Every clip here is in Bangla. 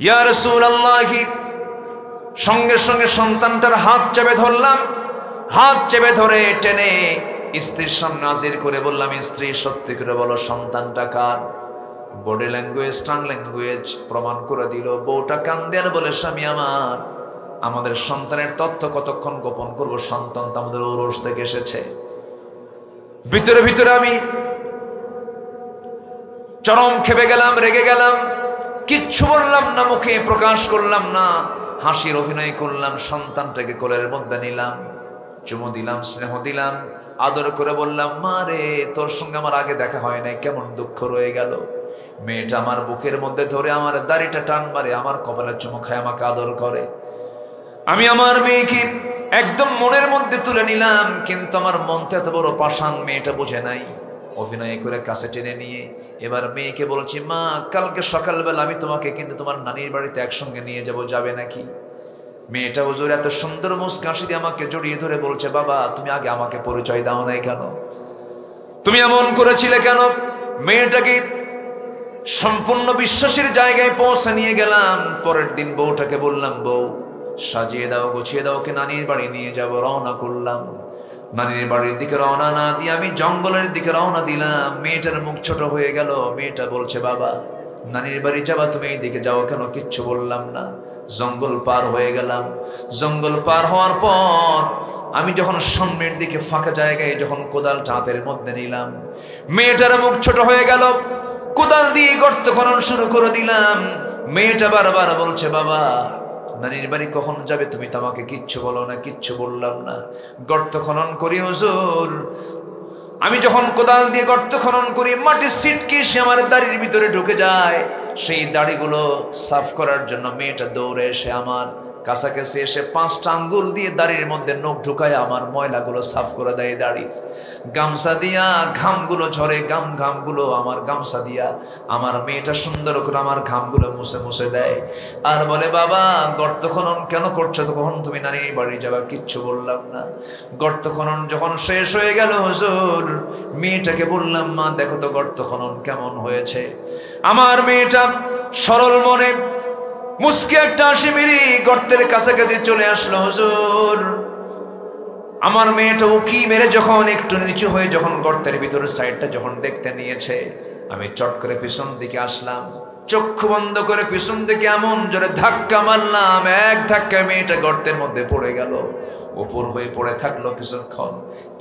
ইয়া রাসূলুল্লাহ, সঙ্গে সঙ্গে সন্তানটার হাত চেপে ধরলাম, হাত চেপে ধরে টেনে স্ত্রীর সামনে হাজির করে বললাম, স্ত্রী সত্যি করে বলো সন্তানটা কার? বডি ল্যাঙ্গুয়েজ, টাং ল্যাঙ্গুয়েজ প্রমাণ করে দিল। বউটা কান্দে আর বলে, স্বামী আমার, আমাদের সন্তানের তথ্য কতক্ষণ গোপন করব? সন্তান তো আমাদের ঔরস থেকে এসেছে। ভিতরে ভিতরে আমি চরম খেপে গেলাম, রেগে গেলাম, কিচ্ছু বললাম না, মুখে প্রকাশ করলাম না, হাসির অভিনয় করলাম। সন্তানটাকে কোলের মধ্যে নিলাম, চুমু দিলাম, স্নেহ দিলাম, আদর করে বললাম, মা রে, তোর সঙ্গে আমার আগে দেখা হয় নাই, কেমন দুঃখ রয়ে গেল। মেয়েটা আমার বুকের মধ্যে ধরে আমার দাড়িটা টান মারে, আমার কপালে চুমু খায়, আমাকে আদর করে। আমি আমার মেয়েকে একদম মনের মধ্যে তুলে নিলাম, কিন্তু আমার মনটা এত বড় পাষাণ, মেয়েটা বোঝে নাই। অভিনয় করে কাছে টেনে নিয়ে এবার মেয়েকে বলছি, মা, কালকে সকালবেলা আমি তোমাকে কিন্তু তোমার নানির বাড়িতে একসঙ্গে নিয়ে যাব, যাবে নাকি? মেয়েটা হুজুর এত সুন্দর মুস্কান দিয়ে আমাকে জড়িয়ে ধরে বলছে, বাবা, তুমি আগে আমাকে পরিচয় দাও নাই কেন? তুমি এমন করেছিলে কেন? মেয়েটাকে সম্পূর্ণ বিশ্বাসের জায়গায় পৌঁছে নিয়ে গেলাম। পরের দিন বউটাকে বললাম, বউ, সাজিয়ে দাও, গুছিয়ে দাও, ওকে নানির বাড়ি নিয়ে যাব। রওনা করলাম। নানির বাড়ির দিকে রওনা না দিয়ে আমি জঙ্গলের দিকে রওনা দিলাম। মেয়েটার মুখ ছোট হয়ে গেল। মেয়েটা বলছে, বাবা, নানির বাড়ি যাবা, তুমি এই দিকে যাও কেন? কিচ্ছু বললাম না। জঙ্গল পার হয়ে গেলাম। জঙ্গল পার হওয়ার পর আমি যখন সামনের দিকে ফাঁকা জায়গায় যখন কোদালটা হাতের মধ্যে নিলাম, মেয়েটার মুখ ছোট হয়ে গেল। কোদাল দিয়ে গর্ত খনন শুরু করে দিলাম। মেয়েটা বারবার বলছে, বাবা, নানির বাড়ি কখন যাবে? তুমি তো আমাকে কিচ্ছু বলো না। কিচ্ছু বললাম না। গর্ত খনন করি হুজুর। আমি যখন কোদাল দিয়ে গর্ত খনন করি, মাটির ছিটকে সে আমার দাড়ির ভিতরে ঢুকে যায়। সেই দাড়িগুলো সাফ করার জন্য মেয়েটা দৌড়ে এসে আমার কাছাকাছি এসে 5টা আঙ্গুল দিয়ে দাড়ির মধ্যে নখ ঢুকায় আমার ময়লাগুলো সাফ করে দেয়। দাড়ি গামছা দিয়া ঘামগুলো ঝরে, ঘামগুলো আমার গামছা দিয়া আমার মেয়েটা সুন্দর করে আমার ঘামগুলো মুছে মুছে দেয়। আর বলে, বাবা, গর্ত খনন কেন করছো? তো কখন তুমি নানির বাড়ি যাবা? কিচ্ছু বললাম না। গর্ত খনন যখন শেষ হয়ে গেল হুজুর, মেয়েটাকে বললাম, মা, দেখো তো গর্ত খনন কেমন হয়েছে। আমার মেয়েটা সরল মনে মুস্কি একটা হাসি মেরে গর্তের কাছাকাছি চলে আসলো। হুজুর, আমার মেয়েটা উকি মেরে যখন একটু নিচু হয়ে যখন গর্তের ভিতরের সাইডটা যখন দেখতে নিয়েছে, আমি চট করে পিছন দিকে আসলাম। চক্ষু বন্ধ করে পিছন দিকে এমন জোরে ধাক্কা মারলাম, এক ধাক্কায় মেয়েটা গর্তের মধ্যে পড়ে গেল। উপর হয়ে পড়ে থাকলো কিছুক্ষণ।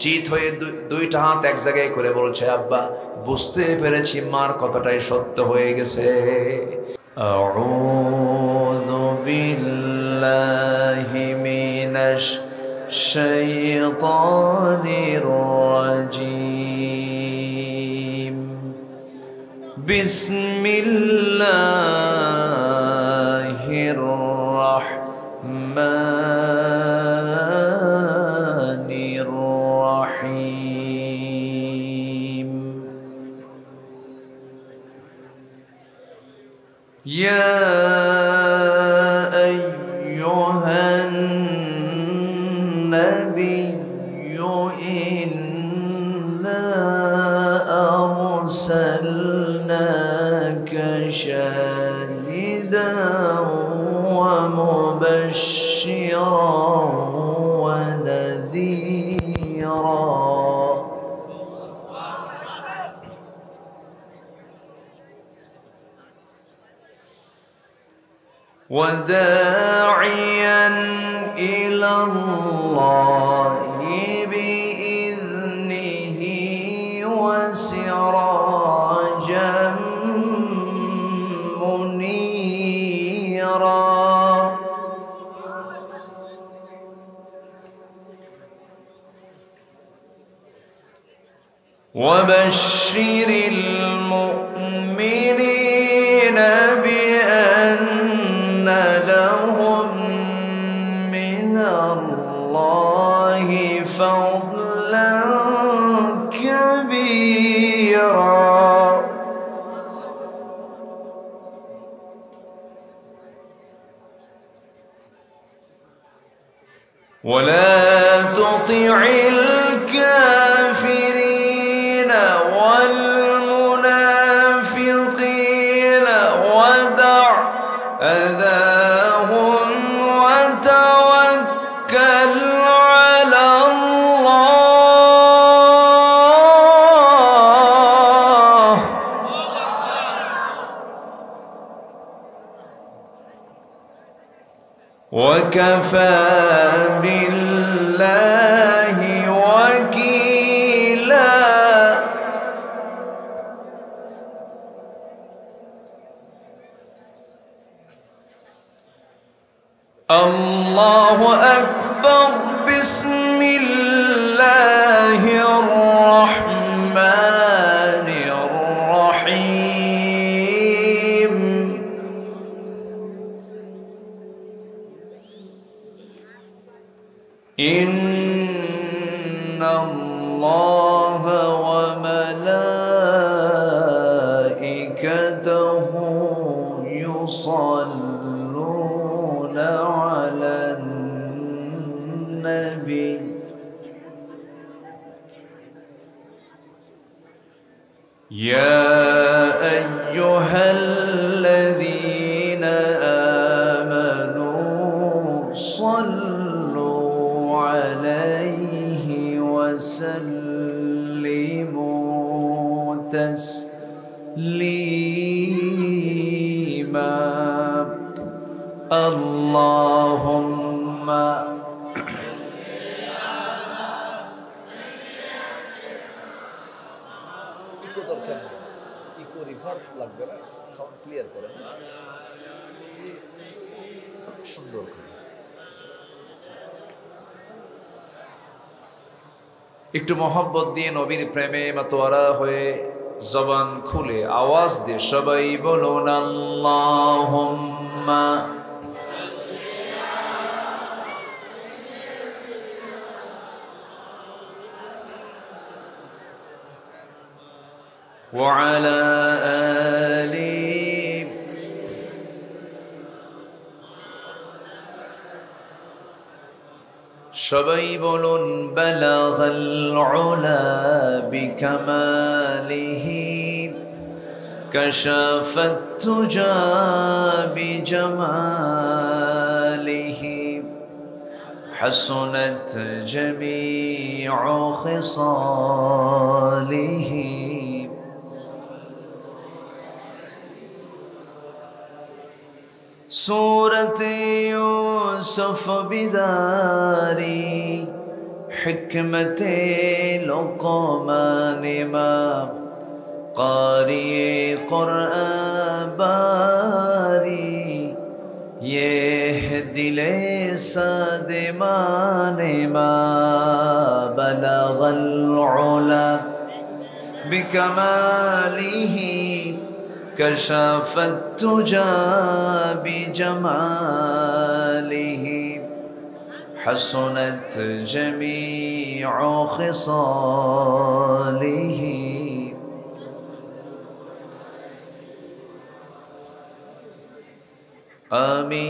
চিত হয়ে দুইটা হাত এক জায়গায় করে বলছে, আব্বা, বুঝতে পেরেছি মার কথাটাই সত্য হয়ে গেছে। আউযু বিল্লাহি মিনাশ শাইতানির রাজীম। বিসমিল্লাহির রাহমানির রাহিম। ইয়া আইয়ুহান নাবিয়্যু ইন্না আরসালনাকা শাহিদান ওয়া মুবাশশিরান ওয়া নাযীরা। وَدَاعِيًا إِلَى اللَّهِ بِإِذْنِهِ وَسِرَاجًا مُنِيرًا. وَبَشِّرِ الْمُؤْمِنِينَ بِأَنَّ لَهُم مِّنَ اللَّهِ فَضْلًا كَبِيرًا. وَلَا تُطِعِ الْكَافِرِينَ وَالْمُنَافِقِينَ وَدَعْ فذرهم وتوكل على الله وكفى بالله وكيلا الله أكبر بسم الله الرحمن الرحيم إن الله وملائكته يصلون على النبي يا أيها الذين آمنوا صلوا عليه وسلموا تسليما اللهم ইকো রিভার্ব লাগবে না সাউন্ড ক্লিয়ার করেন সুন্দর করে একটু মোহাম্মত দিয়ে নবীর প্রেমে মাতোয়ারা হয়ে জবান খুলে আওয়াজ দিয়ে সবাই বলুন আল্লাহুম্মা وعلى آله সবাই বলুন বালাগাল উলা বিকামালিহি কাশাফাত তুজা বিজামালিহি হাসনাত জামিউ খিসালিহি सूरत यूसुफ बिदारी हिकमत लुक़मान इमाम कारी कुरआन बारी ये है दिले सादिमान इमाम बलगल उला बिकमालिही كشف التجى بجماله حسنت جميع خصاله আমি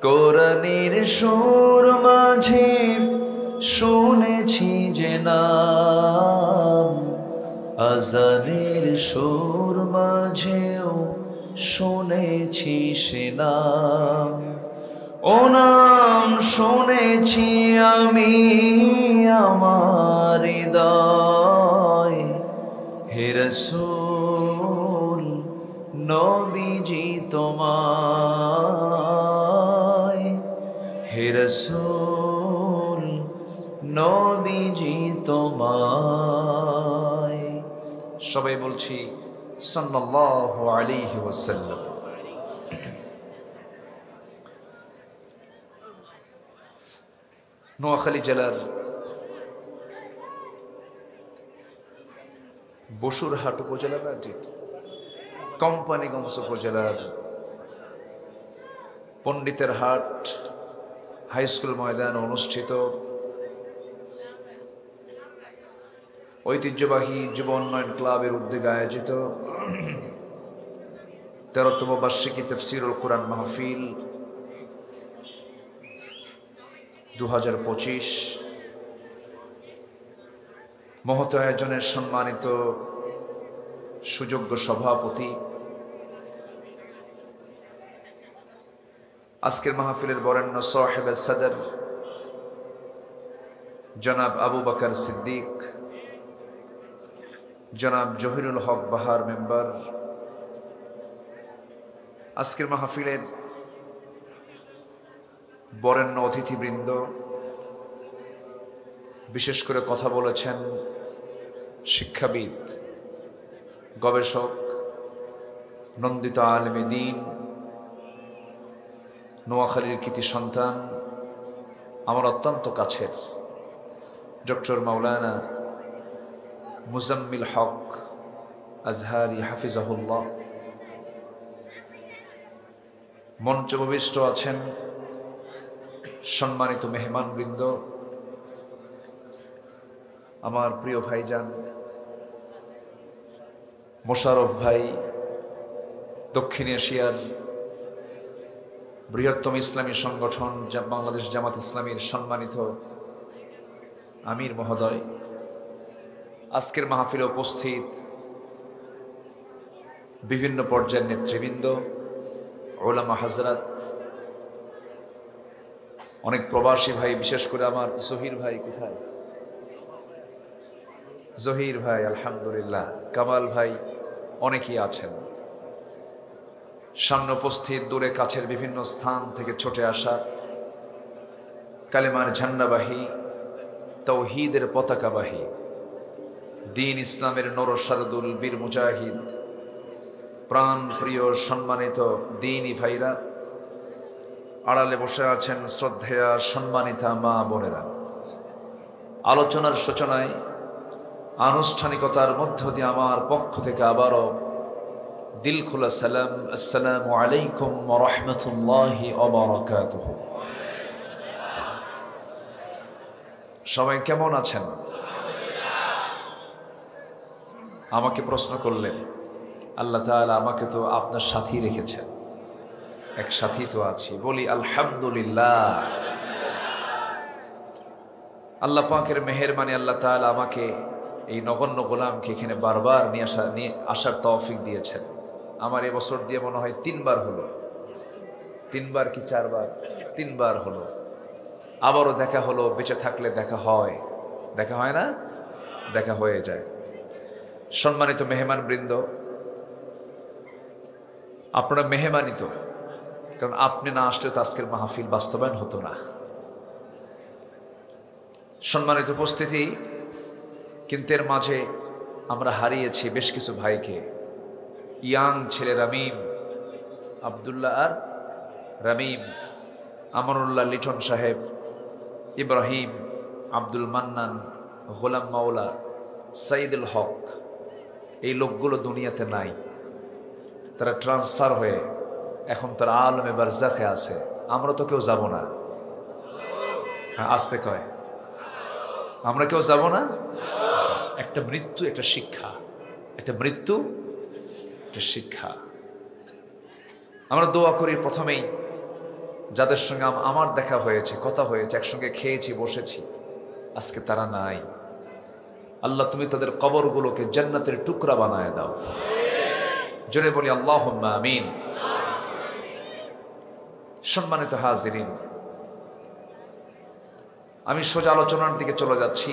কোরআনের সুর মাঝে শুনেছি যে নাম আজানের সুর মাঝেও শুনেছি সে নাম ও নাম শুনেছি আমি আমার হৃদয় হে রাসূল নবীজি তোমায় হে রাসূল নবীজি তোমায় সবাই বলছি সাল্লাল্লাহু আলাইহি ওয়াসাল্লাম। নোয়াখালী জেলার বসুরহাট উপজেলা না ঠিক কোম্পানিগঞ্জ উপজেলার পণ্ডিতের হাট হাই স্কুল ময়দানে অনুষ্ঠিত ঐতিহ্যবাহী যুব উন্নয়ন ক্লাবের উদ্যোগে আয়োজিত 13তম বার্ষিকী তাফসীরুল কুরআন মাহফিল 2025 মহৎ আয়োজনের সম্মানিত সুযোগ্য সভাপতি আজকের মাহফিলের বরেণ্য সাহেবে সদর জনাব আবু বকর সিদ্দিক, জনাব জহিরুল হক বাহার মেম্বার, আজকের মাহফিলের বরেণ্য অতিথিবৃন্দ, বিশেষ করে কথা বলেছেন শিক্ষাবিদ, গবেষক, নন্দিত আলেমে দ্বীন, নোয়াখালীর কৃতি সন্তান, আমার অত্যন্ত কাছের ডক্টর মাওলানা মুজাম্মিল হক আজহারি হাফিজাহুল্লাহ। মঞ্চভূমিষ্ঠ আছেন সম্মানিত মেহমানবৃন্দ, আমার প্রিয় ভাইজান মোশাররফ ভাই, দক্ষিণ এশিয়ার বৃহত্তম ইসলামী সংগঠন বাংলাদেশ জামাত ইসলামীর সম্মানিত আমির মহোদয়, আজকের মাহফিলে উপস্থিত বিভিন্ন পর্যায়ের নেতৃবৃন্দ, ওলামা হাজরাত, অনেক প্রবাসী ভাই, বিশেষ করে আমার জহির ভাই, কোথায় জহির ভাই, আলহামদুলিল্লাহ, কামাল ভাই, অনেকেই আছেন। সামনে উপস্থিত, দূরে কাছের বিভিন্ন স্থান থেকে ছুটে আসা কালেমার ঝান্ডাবাহী, তাওহীদের পতাকাবাহী, দ্বীন ইসলামের নরসারদুল বীর মুজাহিদ, প্রাণ প্রিয় সম্মানিত দ্বীনি ভাইরা, আড়ালে বসে আছেন শ্রদ্ধেয়া সম্মানিতা মা বোনেরা। আলোচনার সূচনায় আনুষ্ঠানিকতার মধ্য দিয়ে আমার পক্ষ থেকে আবারও দিল খোলা সালাম, আসসালামু আলাইকুম ওয়া রাহমাতুল্লাহি ওয়া বারাকাতুহু। সবাই কেমন আছেন? আমাকে প্রশ্ন করলেন, আল্লাহ তাআলা আমাকে তো আপনার সাথী রেখেছেন, এক সাথী তো আছি, বলি আলহামদুলিল্লাহ। আল্লাহ পাকের মেহেরবানি, আল্লাহ তাআলা আমাকে এই নগণ্য গোলামকে এখানে বারবার নিয়ে আসার তৌফিক দিয়েছেন। আমার এবছর দিয়ে মনে হয় 3 বার হলো, 3 বার কি 4 বার, 3 বার হলো। আবারও দেখা হলো, বেঁচে থাকলে দেখা হয়, দেখা হয় না, দেখা হয়ে যায়। সম্মানিত মেহমান বৃন্দ, আপনারা মেহমানিত, কারণ আপনি না আসলে তো আজকের মাহফিল বাস্তবায়ন হতো না। সম্মানিত উপস্থিতি, কিন্তু এর মাঝে আমরা হারিয়েছি বেশ কিছু ভাইকে। ইয়াং ছেলে রামিম, আবদুল্লাহ আর রামিম, আমানুল্লাহ লিটন সাহেব, ইব্রাহিম, আব্দুল মান্নান, গোলাম মাওলা, সাইদুল হক, এই লোকগুলো দুনিয়াতে নাই। তারা ট্রান্সফার হয়ে এখন তারা আলমে বারজাখে আছে। আমরা তো কেউ যাব না। হ্যাঁ, আসতে কয়, আমরা কেউ যাব না। একটা মৃত্যু, একটা শিক্ষা, একটা মৃত্যু, একটা শিক্ষা। আমরা দোয়া করি প্রথমেই যাদের সঙ্গে আমার দেখা হয়েছে, কথা হয়েছে, একসঙ্গে খেয়েছি, বসেছি, আজকে তারা নাই। আল্লাহ তুমি তাদের কবরগুলোকে জান্নাতের টুকরা বানায় দাও। জোরে বলি আল্লাহুম্মা আমিন। সম্মানিত হাজিরিন, আমি সোজা আলোচনার দিকে চলে যাচ্ছি।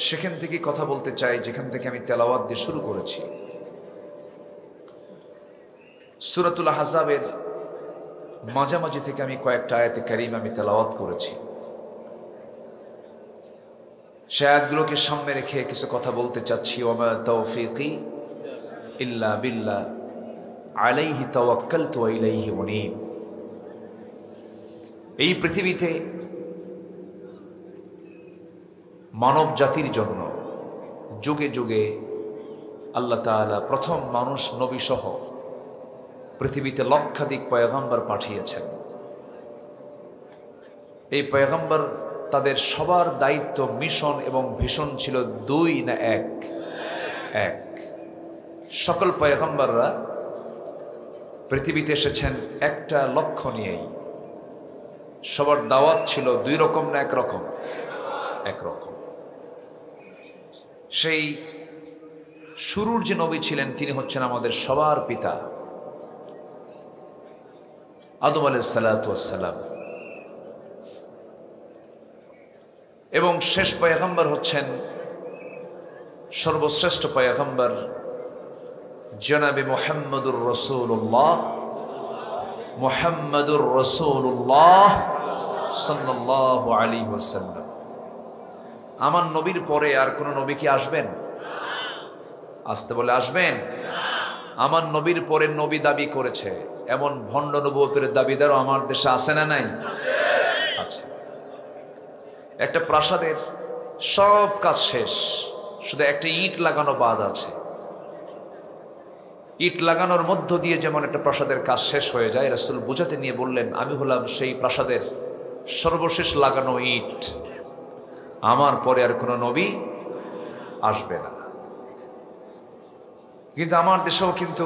সেখান থেকে কথা বলতে চাই যেখান থেকে আমি তেলাওয়াত দিয়ে শুরু করেছি। সূরাতুল আহজাবের মাঝামাঝি থেকে আমি কয়েকটা আয়াতে কারিমা আমি তেলাওয়াত করেছি। সে আয়াতগুলোকে সামনে রেখে কিছু কথা বলতে চাচ্ছি। ওয়া তাওফীকি ইল্লা বিল্লাহ আলাইহি তাওয়াক্কালতু ওয়া ইলাইহি উনীব। এই পৃথিবীতে মানব জাতির জন্য যুগে যুগে আল্লাহ তাআলা প্রথম মানুষ নবী সহ পৃথিবীতে লক্ষাধিক পয়গম্বর পাঠিয়েছেন। এই পয়গম্বর তাদের সবার দায়িত্ব, মিশন এবং ভিশন ছিল 2 না 1? এক। সকল পয়গম্বররা পৃথিবীতে এসেছেন একটা লক্ষ্য নিয়েই। সবার দাওয়াত ছিল 2 রকম না 1 রকম? 1 রকম। সেই শুরুর যে নবী ছিলেন তিনি হচ্ছেন আমাদের সবার পিতা, আদম আলাইহিস সালাতু ওয়াস সালাম, এবং শেষ পয়গম্বর হচ্ছেন সর্বশ্রেষ্ঠ পয়গম্বর জনাবে মুহাম্মদুর রাসূলুল্লাহ, মুহাম্মদুর রাসূলুল্লাহ সাল্লাল্লাহু আলাইহি ওয়াসাল্লাম। আমার নবীর পরে আর কোন নবী কি আসবেন? আসতে বলে আসবেন? আমার নবীর পরে নবী দাবি করেছে এমন ভণ্ড নবুয়তের দাবিদারও আমার দেশে আছে না নাই? আছে। একটা প্রাসাদের সব কাজ শেষ, শুধু একটা ইট লাগানো বাদ আছে। ইট লাগানোর মধ্য দিয়ে যেমন একটা প্রাসাদের কাজ শেষ হয়ে যায়, রাসূল বুঝাতে নিয়ে বললেন, আমি হলাম সেই প্রাসাদের সর্বশেষ লাগানো ইট, আমার পরে আর কোনো নবী আসবে না। কিন্তু আমার দেশেও কিন্তু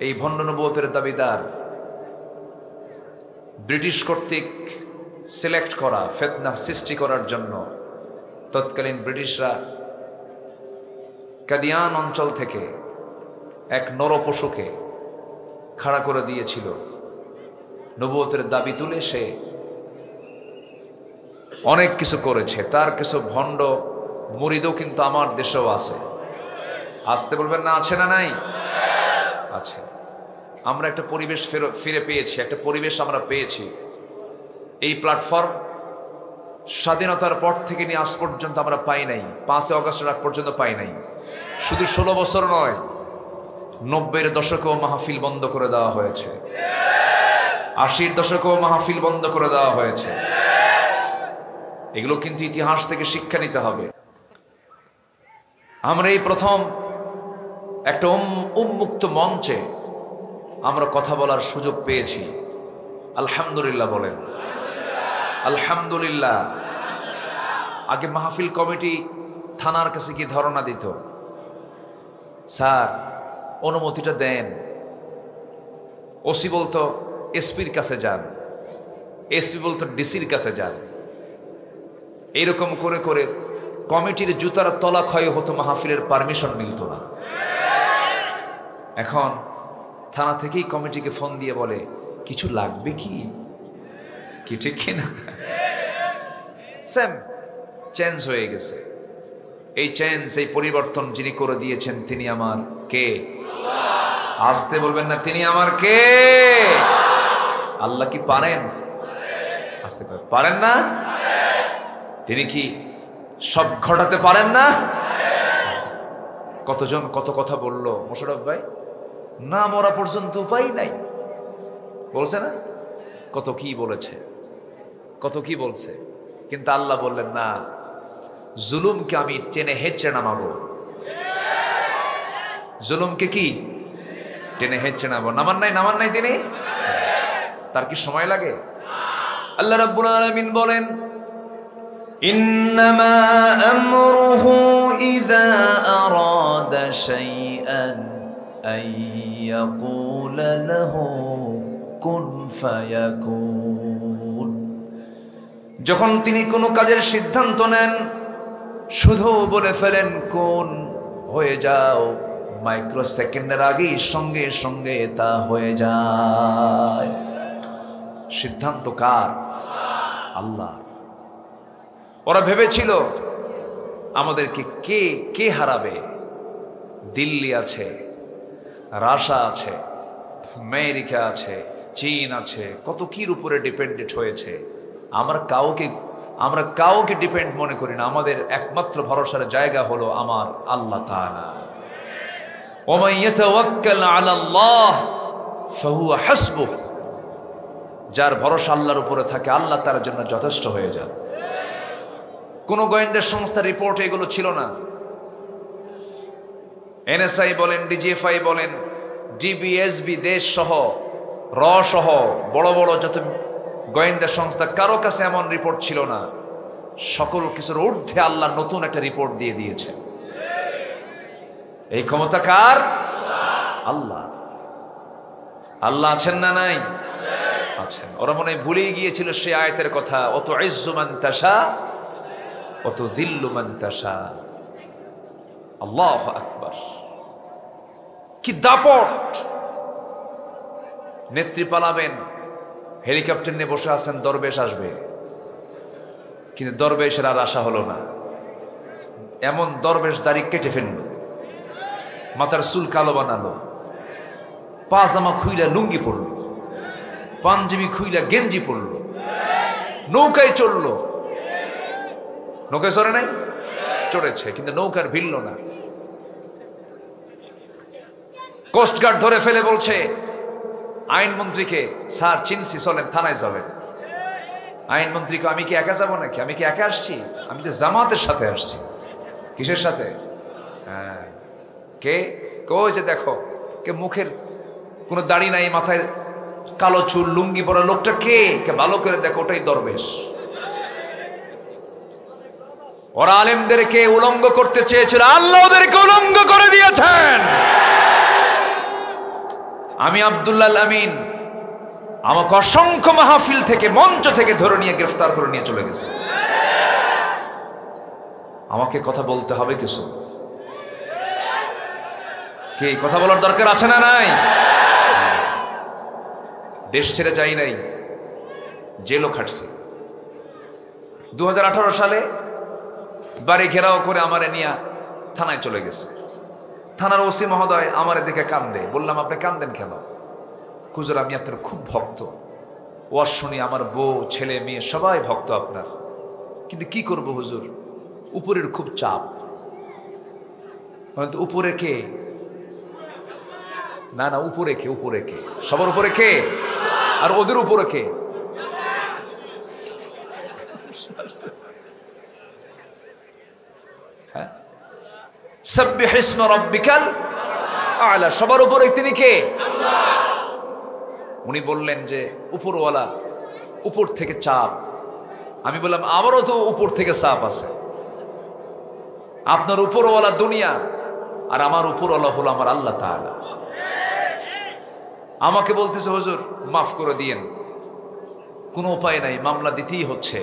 এই ভণ্ড নবুয়তের দাবিদার ব্রিটিশ কর্তৃক সিলেক্ট করা, ফিতনা সৃষ্টি করার জন্য তৎকালীন ব্রিটিশরা কাদিয়ান অঞ্চল থেকে এক নরপশুকে খাড়া করে দিয়েছিল। নবুয়তের দাবি তুলে সে অনেক কিছু করেছে, তার কিছু ভণ্ড মুরিদও কিন্তু আমার দেশেও আছে। আসতে বলবেন না? আছে না নাই? আছে। আমরা একটা পরিবেশ ফিরে পেয়েছি, একটা পরিবেশ আমরা পেয়েছি। এই প্ল্যাটফর্ম স্বাধীনতার পর থেকে নিয়ে আজ পর্যন্ত আমরা পাই নাই, 5 আগস্টের আগ পর্যন্ত পাই নাই। শুধু 16 বছর নয়, 90-এর দশকেও মাহফিল বন্ধ করে দেওয়া হয়েছে, 80-র দশকেও মাহফিল বন্ধ করে দেওয়া হয়েছে। এগুলো কিন্তু ইতিহাস থেকে শিক্ষা নিতে হবে। আমরা এই প্রথম একটা উন্মুক্ত মঞ্চে আমরা কথা বলার সুযোগ পেয়েছি। আলহামদুলিল্লাহ বলেন, আলহামদুলিল্লাহ। আগে মাহফিল কমিটি থানার কাছে গিয়ে ধরনা দিত, স্যার অনুমতিটা দেন। ওসি বলতো এসপির কাছে যান, এসপি বলতো ডিসির কাছে যান। এইরকম করে করে কমিটির জুতার তলা ক্ষয় হতো, মাহফিলের পারমিশন মিলত না। এখন থানা থেকেই কমিটিকে ফোন দিয়ে বলে, কিছু লাগবে কি? কি ঠিক কিনা? সেম চেঞ্জ হয়ে গেছে। এই চেঞ্জ, এই পরিবর্তন যিনি করে দিয়েছেন তিনি আমার কে? আসতে বলবেন না, তিনি আমার কে? আল্লাহ কি পারেন? আসতে পারেন না? তিনি কি সব ঘটাতে পারেন না? কতজন কত কথা বলল মোশাররফ ভাই, না মরা পর্যন্ত উপায় নাই বলছে না? কত কি বলেছে, কত কি বলছে, কিন্তু আল্লাহ বললেন না, জুলুমকে আমি টেনে হেঁচড়ে নামাবো। জুলুমকে কি টেনে হেঁচড়ে নামাবো? নামান নাই তিনি। তার কি সময় লাগে? আল্লাহ রাব্বুল আলামিন বলেন, ইন্নামা আমরুহু ইযা আরাদা শাইআন আন ইয়াকুলা লাহু কুন ফায়াকুন। যখন তিনি কোনো কাজের সিদ্ধান্ত নেন, শুধু বলে ফেলেন কুন, হয়ে যাও, মাইক্রো সেকেন্ডের আগেই সঙ্গে সঙ্গে তা হয়ে যায়। সিদ্ধান্ত কার? আল্লাহ। ওরা ভেবেছিল আমাদেরকে কে কে হারাবে। দিল্লি আছে, রাশিয়া আছে, আমেরিকা আছে, চীন আছে, কত কির উপরে ডিপেন্ডেন্ট হয়েছে। আমরা কাউকে ডিপেন্ড মনে করি না। আমাদের একমাত্র ভরসার জায়গা হলো আমার আল্লাহ তাআলা। ওমান ইয়াতাওয়াক্কাল আলাল্লাহ ফাহুয়া হাসবুহ। যার ভরসা আল্লাহর উপরে থাকে, আল্লাহ তার জন্য যথেষ্ট হয়ে যান। কোন গোয়েন্দা সংস্থার রিপোর্ট এগুলো ছিল না। এনএসআই বলেন, ডিজিএফআই বলেন, ডিবিএসবি, দেশ সহ, র সহ বড় বড় যত গোয়েন্দা সংস্থা, কারো কাছে এমন রিপোর্ট ছিল না। সকল কিছুর ঊর্ধ্বে আল্লাহ নতুন একটা রিপোর্ট দিয়ে দিয়েছে। এই ক্ষমতা কার? আল্লাহ। আল্লাহ আছেন না নাই? আছেন। ওরা মনে হয় ভুলেই গিয়েছিল সে আয়াতের কথা, অত ইজ্জু মান তাশা অত যিল্লু মান তাশা। আল্লাহু আকবার। কি দাপট! নেত্রী পালাবেন, হেলিকপ্টার নিয়ে বসে আছেন, দরবেশ আসবে, কিন্তু দরবেশের আর আশা হলো না। এমন দরবেশ দাড়ি কেটে ফেলল, মাথার চুল কালো বানালো, পাজামা খুইলা লুঙ্গি পড়ল, পাঞ্জাবি খুইলা গেঞ্জি পড়ল, নৌকায় চড়ল। নৌকায় চড়ে নাই? চড়েছে, কিন্তু নৌকার ভিড়ল না। কোস্টগার্ড ধরে ফেলে বলছে আইনমন্ত্রীকে, স্যার চিনছি, চলেন থানায় চলেন। আইনমন্ত্রীকে, আমি কি একা যাবো নাকি? আমি কি একা আসছি? আমি তো জামাতের সাথে আসছি। কিসের সাথে? হ্যাঁ, কে কই যে দেখো, কে মুখের কোনো দাড়ি নাই, মাথায় কালো চুল, লুঙ্গি পরা লোকটা কে? ভালো করে দেখো, ওটাই দরবেশ। ওরা আলেমদেরকে উলঙ্গ করতে চেয়েছিল, আল্লাহ ওদেরকে উলঙ্গ করে দিয়েছেন। আমি আব্দুল্লাহ আমিন আমাকে অসংখ্য মাহফিল থেকে, মঞ্চ থেকে ধরে নিয়ে গ্রেফতার করে নিয়ে চলে গেছে। আমাকে কথা বলতে হবে কিছু, কি কথা বলার দরকার আছে না নাই? দেশ ছেড়ে যাই নাই, জেলও খাটছি। 2018 সালে বাড়ি ঘেরাও করে আমারে নিয়ে থানায় চলে গেছে। থানার ওসি মহোদয় আমার দিকে কান্দে। বললাম, আপনি কান্দেন কেন? হুজুর, আমি আপনার খুব ভক্ত, ওয়াজ শুনি, আমার বউ ছেলে মেয়ে সবাই ভক্ত আপনার, কিন্তু কি করব হুজুর, উপরের খুব চাপ। উপরে কে? না না, উপরে কে? উপরে কে? সবার উপরে কে? আর ওদের উপরে কে? হ্যাঁ, সাব্বিহ ইসমা রাব্বিকাল আ'লা, সবার উপরে তিনি কে? উনি বললেন যে উপরওয়ালা, উপর থেকে চাপ। আমি বললাম, আমারও তো উপর থেকে চাপ আছে। আপনার উপরওয়ালা দুনিয়া, আর আমার উপরওয়ালা হলো আমার আল্লাহ তাআলা। আমাকে বলতেছে, হুজুর মাফ করে দিয়েন, কোনো উপায় নাই, মামলা দিতেই হচ্ছে,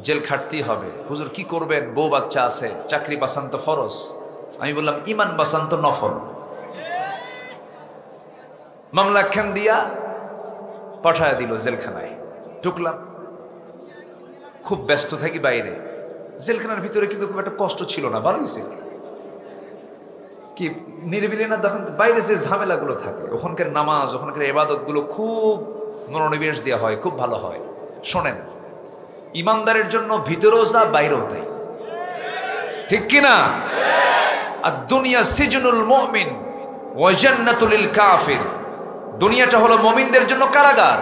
জেল খাটতেই হবে। হুজুর কি করবেন, বউ বাচ্চা আছে, চাকরি বাঁচান তো ফরজ। আমি বললাম, ইমান বাঁচান তো নফল। মামলা খান দিয়া পাঠায় দিল জেলখানায়। ঢুকলাম, খুব ব্যস্ত থাকি বাইরে। জেলখানার ভিতরে কিন্তু খুব একটা কষ্ট ছিল না, ভালোই ছিল। কি নিরিবিলি না, তখন বাইরে যে ঝামেলাগুলো থাকে, ওখানকার নামাজ, ওখানকার ইবাদত গুলো খুব মনোনিবেশ দেওয়া হয়, খুব ভালো হয়। শোনেন, ইমানদারের জন্য ভিতরেও যা, বাইরেও তাই, ঠিক কিনা? আর দুনিয়া সিজনুল মুমিন ওয়া জান্নাতুল লিল কাফির। দুনিয়াটা হলো মুমিনদের জন্য কারাগার,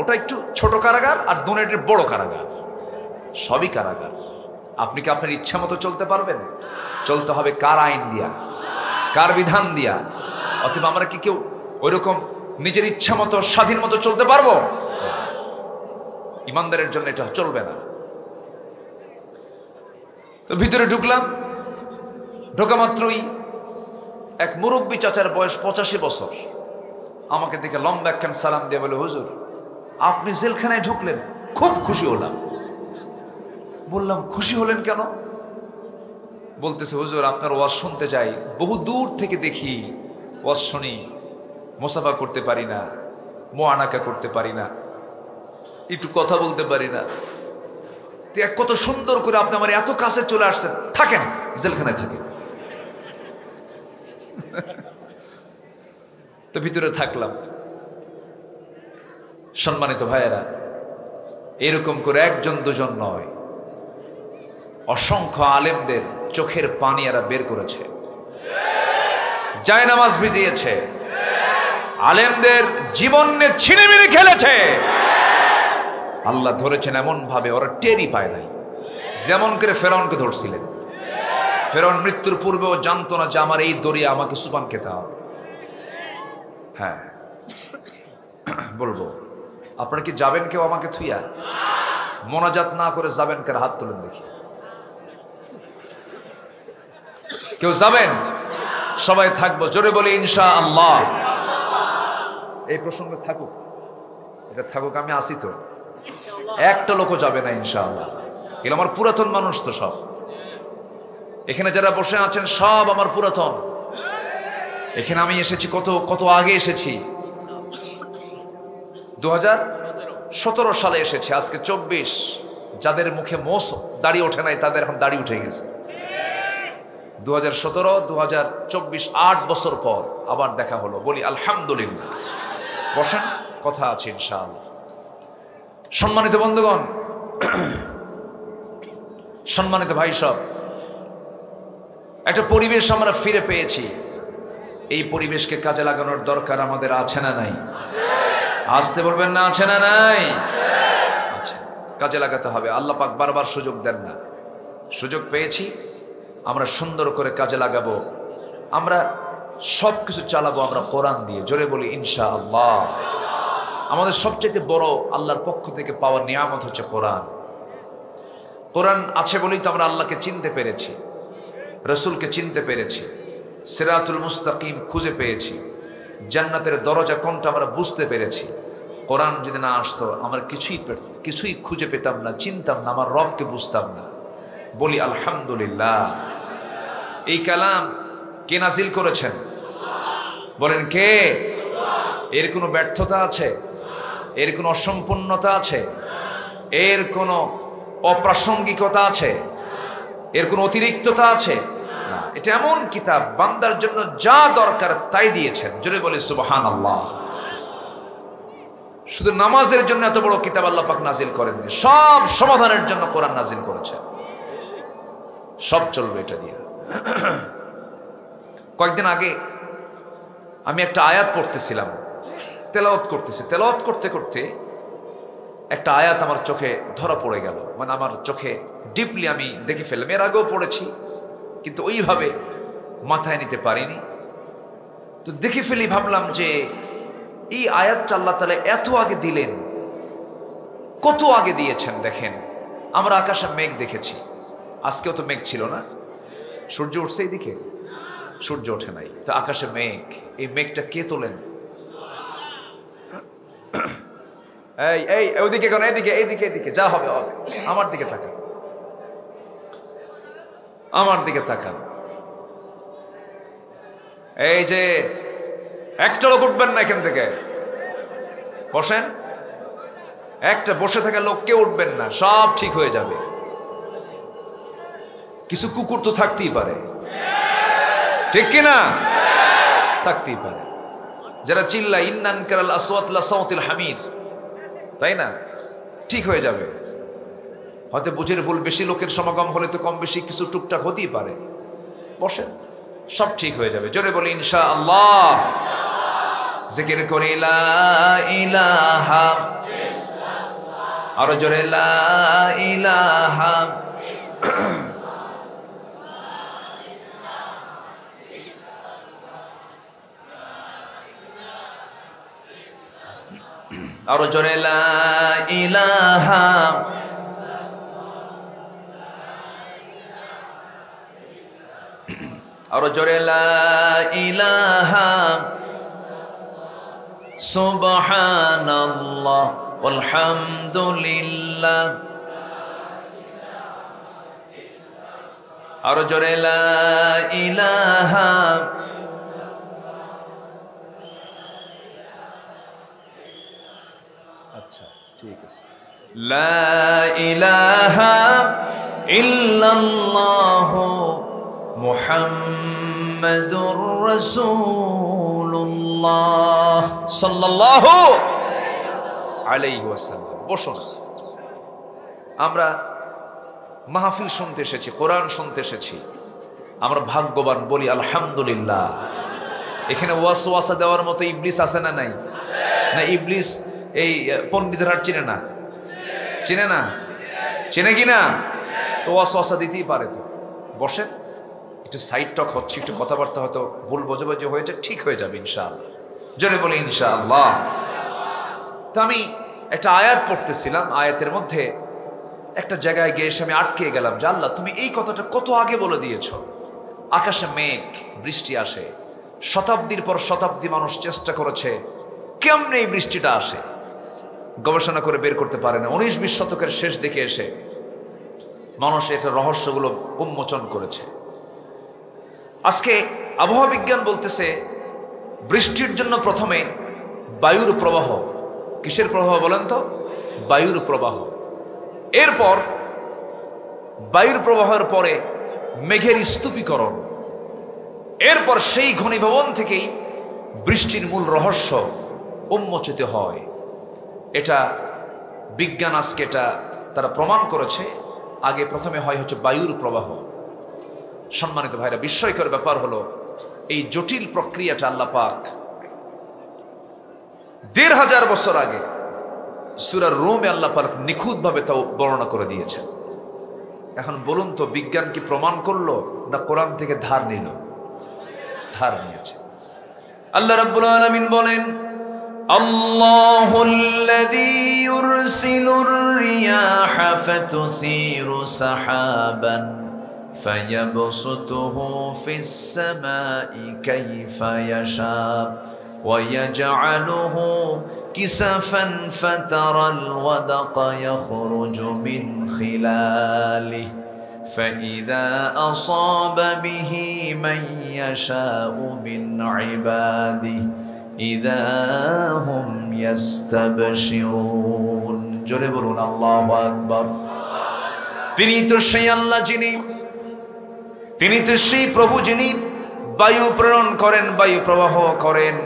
ওটা একটু ছোট কারাগার, আর দুনিয়াটা বড় কারাগার। সবই কারাগার। আপনি কি আপনার ইচ্ছা মতো চলতে পারবেন? চলতে হবে কার আইন দিয়া, কার বিধান দিয়া। অথবা আমরা কি কেউ ওইরকম নিজের ইচ্ছা মতো, স্বাধীন মতো চলতে পারবো? ইমানদারের জন্য এটা চলবে না। তো ভিতরে ঢুকলাম, ঢোকা মাত্রই এক মুরব্বী চাচার বয়স 85 বছর আমাকে দেখে লম্বা একখান সালাম দিয়ে বলে, হুজুর আপনি জেলখানায় ঢুকলেন, খুব খুশি হলাম। বললাম, খুশি হলেন কেন? বলতেছে, হুজুর আপনার ওয়াজ শুনতে যাই, বহু দূর থেকে দেখি, ওয়াজ শুনি, মুসাফা করতে পারি না, মুআনাকা করতে পারি না, একটু কথা বলতে পারি না। কত সুন্দর করে আপনি আমার এত কাছে চলে আসছেন, থাকেন জেলখানায় থাকেন। তো ভিতরে থাকলাম। সম্মানিত ভাইয়েরা, এরকম করে একজন দুজন নয়, অসংখ্য আলেমদের চোখের পানি এরা বের করেছে, জায়নামাজ ভিজিয়েছে, আলেমদের জীবন নিয়ে ছিনিমিনি খেলেছে। আল্লাহ ধরেছেন এমন ভাবে ওরা টেরই পায় নাই। যেমন করে ফেরাউনকে ধরছিলেন, ফেরাউন মৃত্যুর পূর্বেও জানতো না যে আমার এই দরিয়া আমাকে সুপান খেতে হবে। হ্যাঁ, বলবো, আপনারা কি যাবেন কেউ আমাকে থুইয়া? মোনাজাত না করে যাবেন কার? হাত তুলেন দেখি। কেউ যাবেন? সবাই থাকবো, জোরে বলি ইনশাআল্লাহ। এই প্রসঙ্গ থাকুক, এটা থাকুক, আমি আসি তো। একটা লোকও যাবে না ইনশাআল্লাহ। এগুলো আমার পুরাতন মানুষ তো সব। এখানে যারা বসে আছেন সব আমার পুরাতন। এখানে আমি এসেছি কত কত আগে এসেছি। 2017 সালে এসেছে, আজকে 24। যাদের মুখে মোষ দাড়ি ওঠে নাই তাদের এখন দাড়ি উঠে গেছে। 2017, 2024, 8 বছর পর আবার দেখা হলো। বলি আলহামদুলিল্লাহ। বসেন, কথা আছে ইনশাআল্লাহ। সম্মানিত বন্ধুগণ, সম্মানিত ভাই সব, একটা পরিবেশ আমরা ফিরে পেয়েছি। এই পরিবেশকে কাজে লাগানোর দরকার আমাদের আছে না নাই? আসতে বলবেন না, আছে না নাই? আচ্ছা, কাজে লাগাতে হবে। আল্লাহ পাক বারবার সুযোগ দেন না। সুযোগ পেয়েছি, আমরা সুন্দর করে কাজে লাগাবো। আমরা সব কিছু চালাবো আমরা কোরআন দিয়ে। জোরে বলি ইনশাআল্লাহ। আমাদের সবচেয়ে বড় আল্লাহর পক্ষ থেকে পাওয়া নিয়ামত হচ্ছে কোরআন। কোরআন আছে বলেই তো আমরা আল্লাহকে চিনতে পেরেছি, রসুলকে চিনতে পেরেছি, সিরাতুল মুস্তাকিম খুঁজে পেয়েছি, জান্নাতের দরজা কোনটা আমরা বুঝতে পেরেছি। কোরআন যদি না আসতো আমরা কিছুই খুঁজে পেতাম না, চিনতাম না, আমার রবকে বুঝতাম না। বলি আলহামদুলিল্লাহ। এই কালাম কে নাজিল করেছেন? বলেন কে? এর কোনো ব্যর্থতা আছে? এর কোনো অসম্পূর্ণতা আছে? এর কোনো অপ্রাসঙ্গিকতা আছে? এর কোনো অতিরিক্ততা আছে? এটা এমন কিতাব, বান্দার জন্য যা দরকার তাই দিয়েছেন। জোরে বলে সুবহানাল্লাহ। শুধু নামাজের জন্য এত বড় কিতাব আল্লাহ পাক নাজিল করেননি, সব সমাধানের জন্য কোরআন নাজিল করেছেন। সব চলবে এটা দিয়ে। কয়েকদিন আগে আমি একটা আয়াত পড়তেছিলাম, তেলাওয়াত করতেছি। তেলাওয়াত করতে করতে একটা আয়াত আমার চোখে ধরা পড়ে গেল, মানে আমার চোখে ডিপলি আমি দেখে ফেললাম। এর আগেও পড়েছি কিন্তু ওইভাবে মাথায় নিতে পারিনি। তো দেখে ফেলি, ভাবলাম যে এই আয়াতটা আল্লাহ তাআলা এত আগে দিলেন, কত আগে দিয়েছেন। দেখেন, আমরা আকাশে মেঘ দেখেছি, আজকেও তো মেঘ ছিল না। সূর্য উঠছে এইদিকে, সূর্য ওঠে নাই, তো আকাশে মেঘ। এই মেঘটা কে তোলেন? এই এই ওইদিকে কেন? এইদিকে এইদিকে এইদিকে, যা হবে হবে। আমার দিকে তাকান, আমার দিকে তাকান। এই যে একটা লোক উঠবেন না এখান থেকে, বসেন। একটা বসে থাকা লোক কেউ উঠবেন না, সব ঠিক হয়ে যাবে। কিছু কুকুর তো থাকতেই পারে, ঠিক কিনা? থাকতেই পারে যারা চিল্লায় ইন্নান কারাল আসওয়াত লা সাওতিল হামির, তাই না? ঠিক হয়ে যাবে। হয়তো বুঝের ভুল, বেশি লোকের সমাগম হলে তো কম বেশি কিছু টুকটাক হতেই পারে। বসেন, সব ঠিক হয়ে যাবে। জোরে বলি ইনশাআল্লাহ। জিকির করি লা ইলাহা ইল্লাল্লাহ, আর জোরে লা ইলাহা। আর জোরে লা ইলাহা। আর জোরে লা ইলাহা সুবহানাল্লাহ আলহামদুলিল্লাহ। আর জোরে লা ইলাহা। আচ্ছা, ঠিক আছে। লা ইলাহা ইল্লাল্লাহ মুহাম্মাদুর রাসূলুল্লাহ সাল্লাল্লাহু আলাইহি ওয়াসাল্লাম। বসুন, আমরা মাহফিল শুনতে এসেছি, কোরআন শুনতে এসেছি। আমরা ভাগ্যবান, বলি আলহামদুলিল্লাহ। এখানে ওয়াসওয়াসা দেওয়ার মতো ইবলিস আছে না নাই? না, ইবলিস এই পণ্ডিতের হাট চিনে না? চিনে না? চিনে কিনা? তো ওয়াসওয়াসা দিতেই পারে। তো বসেন, একটু সাইড টক হচ্ছে, একটু কথাবার্তা হয়তো ভুল বোঝাবুঝি হয়েছে, ঠিক হয়ে যাবে ইনশাআল্লাহ। জোরে বলি ইনশাআল্লাহ। তো আমি একটা আয়াত পড়তেছিলাম, আয়াতের মধ্যে একটা জায়গায় গিয়ে এসে আমি আটকে গেলাম যে আল্লাহ, তুমি এই কথাটা কত আগে বলে দিয়েছ। আকাশে মেঘ, বৃষ্টি আসে, শতাব্দীর পর শতাব্দী মানুষ চেষ্টা করেছে কেমনে এই বৃষ্টিটা আসে, গবেষণা করে বের করতে পারে না। 19-20 শতকের শেষ দিকে এসে মানুষ এটা রহস্যগুলো উন্মোচন করেছে। আজকে আবহাওয়া বিজ্ঞান বলতেছে বৃষ্টির জন্য প্রথমে বায়ুর প্রবাহ, কিসের প্রবাহ বলেন তো? বায়ুর প্রবাহ। এরপর বায়ুর প্রবাহের পরে মেঘের স্তূপীকরণ, এরপর সেই ঘনীভবন থেকেই বৃষ্টির মূল রহস্য উন্মোচিত হয়। এটা বিজ্ঞান আজকে এটা তারা প্রমাণ করেছে। আগে প্রথমে হয় হচ্ছে বায়ুর প্রবাহ। সম্মানিত ভাইরা, বিস্ময়কর ব্যাপার হলো এই জটিল প্রক্রিয়াটা আল্লাহ পাক ১৫০০ বছর আগে সূরা রুমে আল্লাহ পাক নিখুঁতভাবে তাও বর্ণনা করে দিয়েছেন। এখন বলুন তো, বিজ্ঞান কি প্রমাণ করলো না কোরআন থেকে ধার নিল? ধার নিয়েছে। আল্লাহ রাব্বুল আলামিন বলেন, আল্লাহুল্লাযী ইউরসিলুর রিয়াহা ফাতুসীরু সাহাবান ফায়াবসুতুহু ফিস সামাই কাইফা ইয়াশা ওয়া ইয়াজআলুহু কিসাফান ফাতারাল ওয়াদাকা ইয়াখরুজু মিন খিলালিহি فإذا أصاب به من يشاء من عباده إذا هم يستبشرون জোরে বলুন আল্লাহু আকবার। তিনি তো সেই আল্লাহ যিনি, তিনি তো সেই প্রভু যিনি বায়ু প্রেরণ করেন, বায়ু প্রবাহ করেন,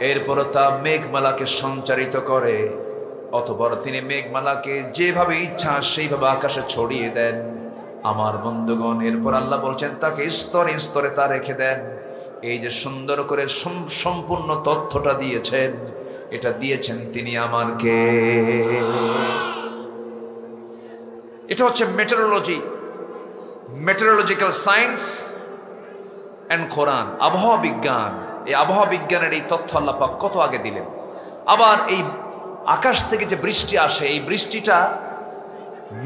এরপর তা মেঘমালাকে সঞ্চারিত করে। অতঃপর তিনি মেঘমালাকে যেভাবে ইচ্ছা সেইভাবে আকাশে ছড়িয়ে দেন। আমার বন্ধুগণ, এরপর আল্লাহ বলছেন তাকে স্তরে স্তরে তা রেখে দেন। এই যে সুন্দর করে সম্পূর্ণ তথ্যটা দিয়েছেন, এটা দিয়েছেন তিনি আমাকে। এটা হচ্ছে মেটেরোলজি, মেটেরোলজিক্যাল সায়েন্স অ্যান্ড কোরআন, আবহাওয়া বিজ্ঞান। এই আবহাওয়া বিজ্ঞানের এই তথ্য আল্লাহ পাক কত আগে দিলেন। আবার এই আকাশ থেকে যে বৃষ্টি আসে, এই বৃষ্টিটা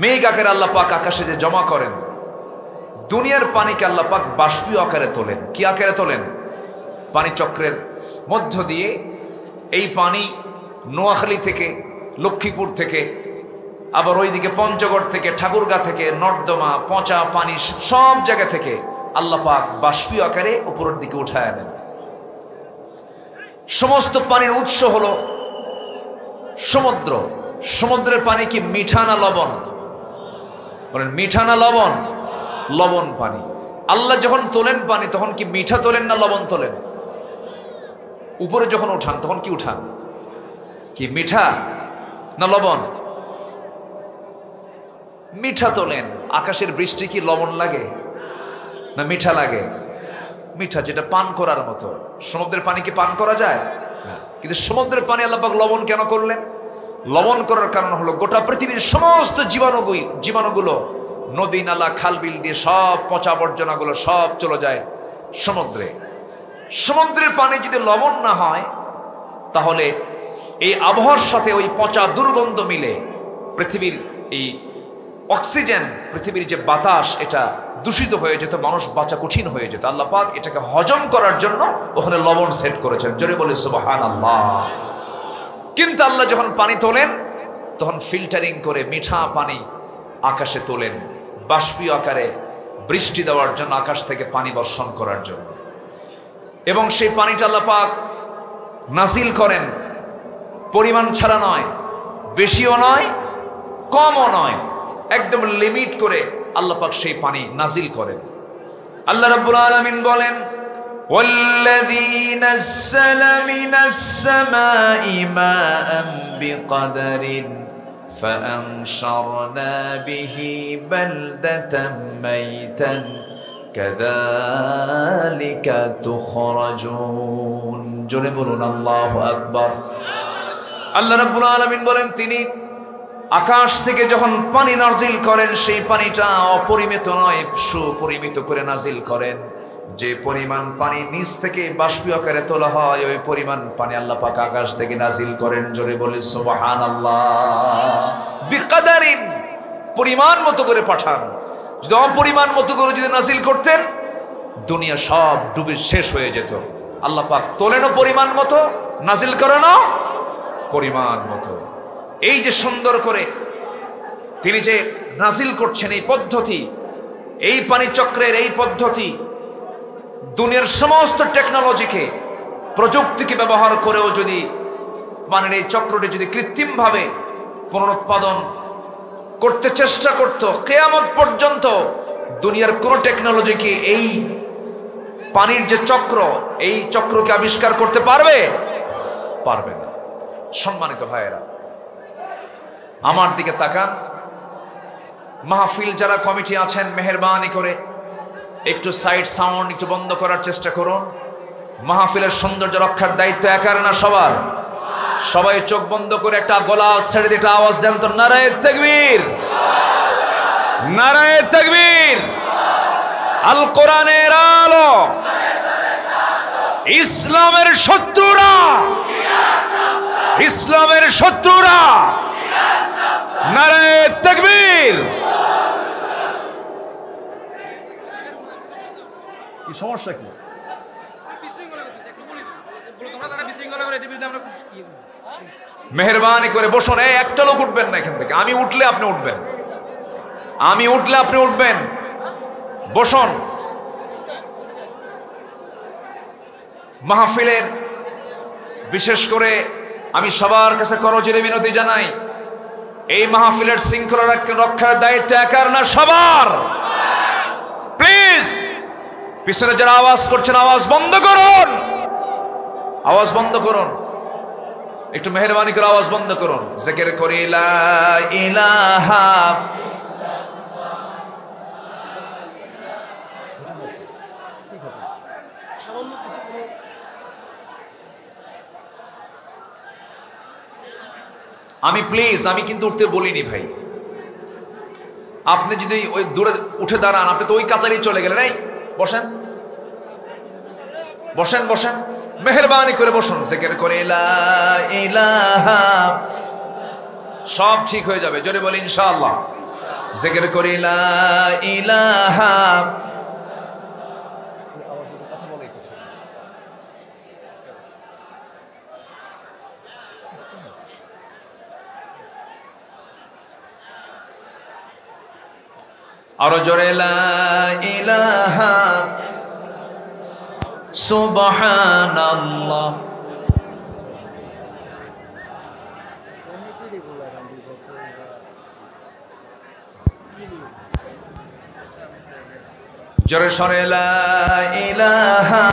মেঘ আকারে আল্লাহ পাক আকাশে যে জমা করেন, দুনিয়ার পানিকে আল্লাহ পাক বাষ্পীয় আকারে তোলেন। কি আকারে তোলেন? পানি চক্রের মধ্য দিয়ে এই পানি নোয়াখালী থেকে, লক্ষ্মীপুর থেকে, আবার ওইদিকে পঞ্চগড় থেকে, ঠাকুরগাঁ থেকে, নর্দমা, পচা পানি সব জায়গা থেকে আল্লাহ পাক বাষ্পীয় আকারে উপরের দিকে উঠায় আনেন। সমস্ত পানির উৎস হলো সমুদ্র। সমুদ্রের পানি কি মিঠা না লবণ? বলেন, মিঠা না লবণ? লবণ পানি। আল্লাহ যখন তোলেন পানি, তখন কি মিঠা তোলেন না লবণ তোলেন? উপরে যখন উঠান তখন কি উঠান? কি মিঠা না লবণ? মিঠা তোলেন। আকাশের বৃষ্টি কি লবণ লাগে না মিঠা লাগে? মিঠা, যেটা পান করার মতো। সমুদ্রের পানি কি পান করা যায়? কিন্তু সমুদ্রের পানি আল্লাহ পাক লবণ কেন করলেন? লবণ করার কারণ হলো গোটা পৃথিবীর সমস্ত জীবাণুগুলো নদী নালা খাল বিল দিয়ে সব পচা আবর্জনাগুলো সব চলে যায় সমুদ্রে। সমুদ্রের পানি যদি লবণ না হয়, তাহলে এই আবহাওয়ার সাথে ওই পচা দুর্গন্ধ মিলে পৃথিবীর এই অক্সিজেন, পৃথিবীর যে বাতাস, এটা দূষিত হয়ে যেত, মানুষ বাঁচা কঠিন হয়ে যেত। আল্লাহ পাক এটাকে হজম করার জন্য ওখানে লবণ সেট করেছেন। জোরে বলে সুবহানাল্লাহ। কিন্তু আল্লাহ যখন পানি তোলেন, তখন ফিল্টারিং করে মিঠা পানি আকাশে তোলেন, বাষ্পীয় আকারে বৃষ্টি দেওয়ার জন্য, আকাশ থেকে পানি বর্ষণ করার জন্য। এবং সেই পানিটা আল্লাহ পাক নাজিল করেন, পরিমাণ ছাড়া নয়, বেশিও নয় কমও নয়, একদম লিমিট করে আল্লাহ পাক সেই পানি নাজিল করেন। আল্লাহ রাব্বুল আলামিন বলেন, والذي نزل من السماء ماء بقدر فأنشرنا به بلدة ميتا كذلك تخرجون জোরে বলুন আল্লাহু আকবার। আল্লাহ রাব্বুল আলামিন বলেন, তিনি আকাশ থেকে যখন পানি নাজিল করেন, সেই পানিটা অপরিমিত নয়, সুপরিমিত করে নাজিল করেন। যে পরিমাণ পানি নিচ থেকে বাষ্পীয় আকারে তোলা হয়, ওই পরিমাণ পানি আল্লাহ পাক আকাশ থেকে নাজিল করেন। জোরে বলে সুবহানাল্লাহ। বিকাদারিন, পরিমাণ মতো করে পাঠান। যদি অপরিমাণ মতো করে যদি নাজিল করতেন, দুনিয়া সব ডুবে শেষ হয়ে যেত। আল্লাহ পাক তোলেনও পরিমাণ মতো, নাজিল করেনও পরিমাণ মতো। এই যে সুন্দর করে তিনি যে নাজিল করছেন, এই পদ্ধতি, এই পানি চক্রের এই পদ্ধতি, দুনিয়ার সমস্ত টেকনোলজিকে, প্রযুক্তিকে ব্যবহার করেও যদি পানির এই চক্রটি যদি কৃত্রিমভাবে পুনরুৎপাদন করতে চেষ্টা করত, কিয়ামত পর্যন্ত দুনিয়ার কোন টেকনোলজি কি এই পানির যে চক্র, এই চক্রকে আবিষ্কার করতে পারবে? পারবে না। সম্মানিত ভাইয়েরা, আমার দিকে তাকান। মাহফিল যারা কমিটি আছেন, মেহেরবানি করে একটু সাইড সাউন্ড একটু বন্ধ করার চেষ্টা করুন। মাহফিলের সৌন্দর্য রক্ষার দায়িত্ব একার না সবার। সবাই চোখ বন্ধ করে একটা গলা ছেড়ে দিয়ে একটা আওয়াজ দেন তো, নারায়ে তাকবীর, নারায়ে তাকবীর। আল কোরআনের আলো, ইসলামের শত্রুরা, ইসলামের শত্রুরা, নারায়ে তাকবীর। কি সমস্যা কি? মেহেরবানি করে বসুন। একটা লোক উঠবেন না এখান থেকে। আমি উঠলে আপনি উঠবেন, আমি উঠলে আপনি উঠবেন। বসুন। মাহফিলের বিশেষ করে আমি সবার কাছে করজোড়ে মিনতি জানাই, এই মাহফিলের শৃঙ্খলা রক্ষার দায়িত্ব একার না সবার। প্লিজ পিছনে যারা আওয়াজ করছেন আওয়াজ বন্ধ করুন, আওয়াজ বন্ধ করুন। একটু মেহেরবানি করে আওয়াজ বন্ধ করুন। জিকির করি লা ইলাহা, আমি প্লিজ, আমি কিন্তু উঠতে বলিনি ভাই। আপনি যদি ওই দূরে উঠে দাঁড়ান, আপনি তো ওই কাতারেই চলে গেলেন। এই বসেন, বসেন, বসেন, মেহেরবানি করে বসুন। জিকির করে লা ইলাহা, সব ঠিক হয়ে যাবে। জোরে বলি ইনশাআল্লাহ। জিকির করে লা ইলাহা, আরো জোরে লা ইলাহা সুবহানাল্লাহ। জোরে সরে লা ইলাহা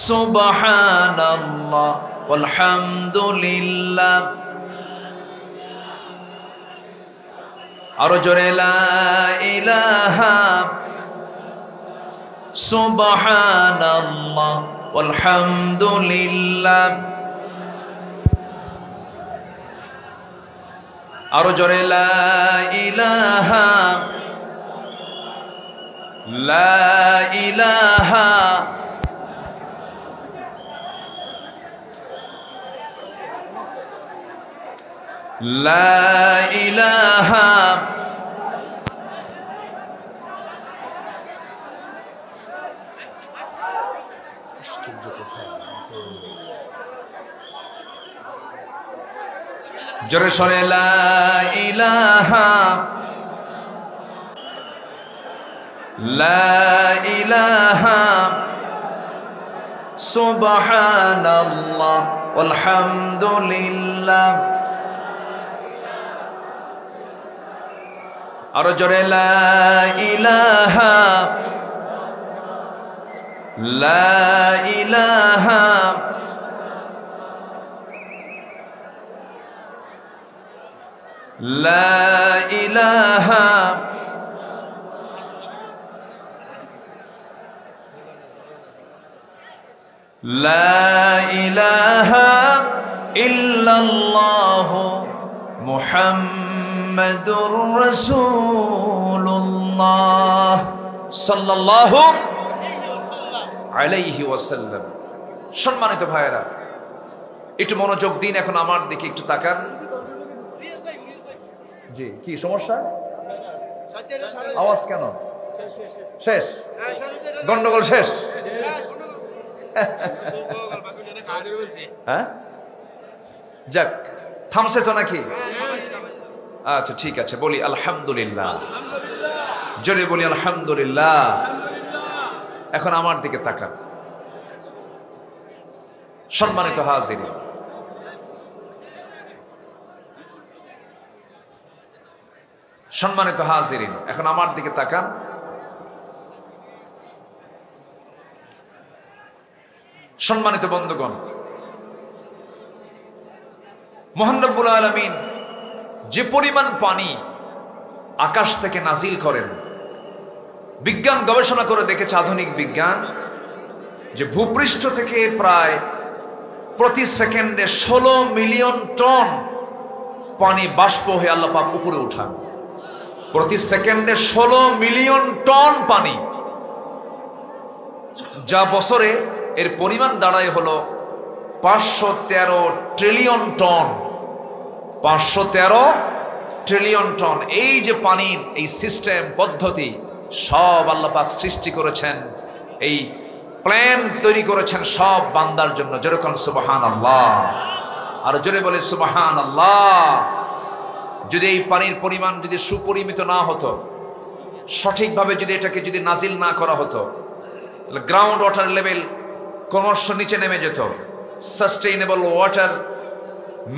সুবহানাল্লাহ ওয়ালহামদুলিল্লাহ। আরো জোরে লা ইলাহা সুবহানাল্লাহ ওয়ালহামদুলিল্লাহ। আরো জোরে লা ইলাহা, লা ইলাহা, লা ইলাহা, জোরে সরে লা ইলাহা, লা ইলাহা সুবহানাল্লাহ ওয়ালহামদুলিল্লাহ। আরো জোরে লা ইলাহা, লা ইলাহা, লা ইলাহা, লা ইলাহা ইল্লাল্লাহ মুহাম্মাদুর রাসূলুল্লাহ সাল্লাল্লাহু আলাইহি ওয়াসাল্লাম। সম্মানিত ভাইয়েরা, একটু মনোযোগ দিন। এখন আমার দিকে একটু তাকান। জি, কি সমস্যা? আওয়াজ কেন? শেষ? গন্ডগোল শেষ? হ্যাঁ, যাক, থামছে তো নাকি? আচ্ছা ঠিক আছে, বলি আলহামদুলিল্লাহ। জোরে বলি আলহামদুলিল্লাহ। এখন আমার দিকে তাকান। সম্মানিত হাজির, সম্মানিত হাজিরিন, এখন আমার দিকে তাকান। সম্মানিত বন্ধুগণ, মহান রব্বুল আলামিন যে পরিমাণ পানি আকাশ থেকে নাজিল করেন, বিজ্ঞান গবেষণা করে দেখেছে, আধুনিক বিজ্ঞান, যে ভূপৃষ্ঠ থেকে প্রায় প্রতি সেকেন্ডে 16 মিলিয়ন টন পানি বাষ্প হয়ে আল্লাহ পাক উপরে উঠান। প্রতি সেকেন্ডে 16 মিলিয়ন টন পানি, যা বছরে এর পরিমাণ দাঁড়ায় হলো 513 ট্রিলিয়ন টন। 513 trillion ton. এই যে পানির এই সিস্টেম পদ্ধতি সব আল্লাহ পাক সৃষ্টি করেছেন, এই প্ল্যান তৈরি করেছেন সব বান্দার জন্য। যেরকম সুবহানাল্লাহ, আর জোরে বলে সুবহানাল্লাহ। যদি এই পানির পরিমাণ যদি সুপরিমিত না হতো, সঠিকভাবে যদি এটাকে যদি নাজিল না করা হতো, তাহলে গ্রাউন্ড ওয়াটার লেভেল ক্রমশ নিচে নেমে যেত, সাস্টেইনেবল ওয়াটার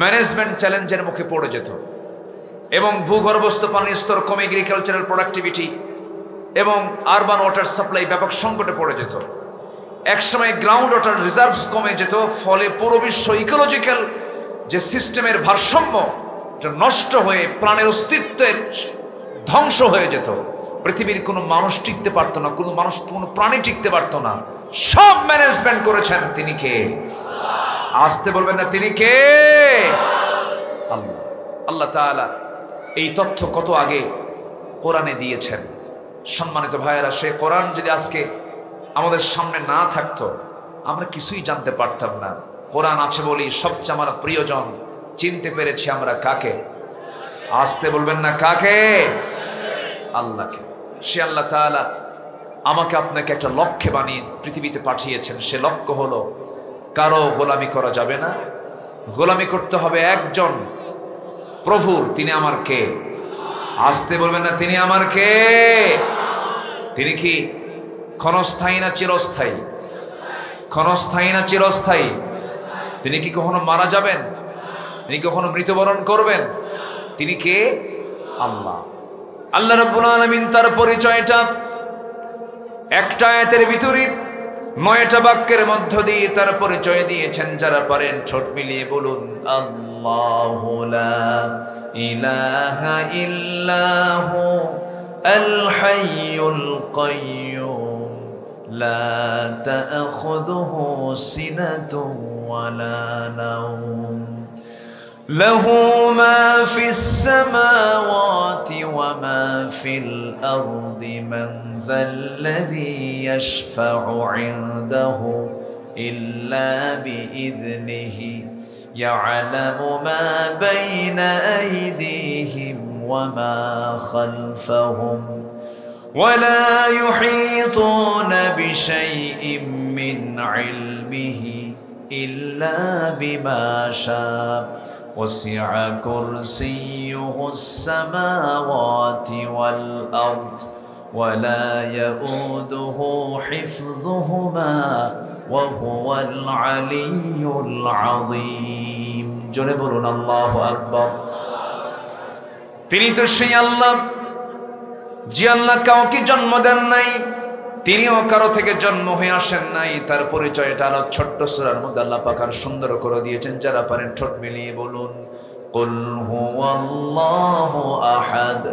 ম্যানেজমেন্ট চ্যালেঞ্জের মুখে পড়ে যেত, এবং ভূগর্ভস্থ পানির স্তর কমে এগ্রিকালচারাল প্রোডাক্টিভিটি এবং আরবান ওয়াটার সাপ্লাই ব্যাপক সংকটে পড়ে যেত। একসময় গ্রাউন্ড ওয়াটার রিজার্ভস কমে যেত, ফলে পুরো বিশ্ব ইকোলজিক্যাল যে সিস্টেমের ভারসাম্য নষ্ট হয়ে প্রাণের অস্তিত্বের ধ্বংস হয়ে যেত। পৃথিবীর কোনো মানুষ টিকতে পারত না, কোনো মানুষ, কোনো প্রাণী টিকতে পারত না। সব ম্যানেজমেন্ট করেছেন তিনি কে? আসতে বলবেন না, তিনি কে? আল্লাহ। আল্লাহ তাআলা এই তথ্য কত আগে কোরআনে দিয়েছেন। সম্মানিত ভাইয়েরা, সে কোরআন যদি আজকে আমাদের সামনে না থাকতো, আমরা কিছুই জানতে পারতাম না। কোরআন আছে বলি সবচেয়ে আমার প্রিয়জন চিনতে পেরেছি আমরা কাকে। আসতে বলবেন না, কাকে? আল্লাহকে। সে আল্লাহ তাআলা আমাকে আপনাকে একটা লক্ষ্যে বানিয়ে পৃথিবীতে পাঠিয়েছেন। সে লক্ষ্য হলো কারো গোলামি করা যাবে না, গোলামি করতে হবে একজন প্রভুর। তিনি আমার কে? আসতে বলবেন না, তিনি আমার কে? তিনি কি ক্ষণস্থায়ী না চিরস্থায়ী? ক্ষণস্থায়ী না চিরস্থায়ী? তিনি কি কখনো মারা যাবেন? তিনি কখনো মৃত্যুবরণ করবেন? তিনি কে? আল্লাহ। আল্লাহ রাব্বুল আলামিন তার পরিচয়টা একটা আয়াতের ভিতরে 9টা বাক্যের মধ্য দিয়ে তার পরিচয় দিয়েছেন। যারা পারেন ঠোঁট মিলিয়ে বলুন, আল্লাহু লা ইলাহা ইল্লাহু আল হাইয়ুল কাইয়্যুম লা তা'খুযুহু সিনাতুন ওয়ালা নাওম লাহু মা ফিস সামাওয়াতি ওয়া মা ফিল আরদি মান যাল্লাযী ইয়াশফা'ু 'ইনদাহু ইল্লা বিইذনিহি ইয়া'লামু মা বাইনা আইদিহিম ওয়া মা খালফাহুম ওয়া লা ইউহীতুনা বিশাইইন মিন 'ইলমিহি ইল্লা বিমা শা'a وسع كرسيه السماوات والأرض ولا يؤوده حفظهما وهو العلي العظيم جنبنا الله أكبر তিনি তো সেই আল্লাহ যে আল্লাহ কাউকে জন্ম দেন নাই, তিনিও কারো থেকে জন্ম হয়ে আসেন নাই। তার পরিচয়টা আরো ছোট্ট সূরার মধ্যে আল্লাহ পাক আর সুন্দর করে দিয়েছেন। যারা পারেন ঠোঁট মিলিয়ে বলুন, কুল হুয়াল্লাহু আহাদ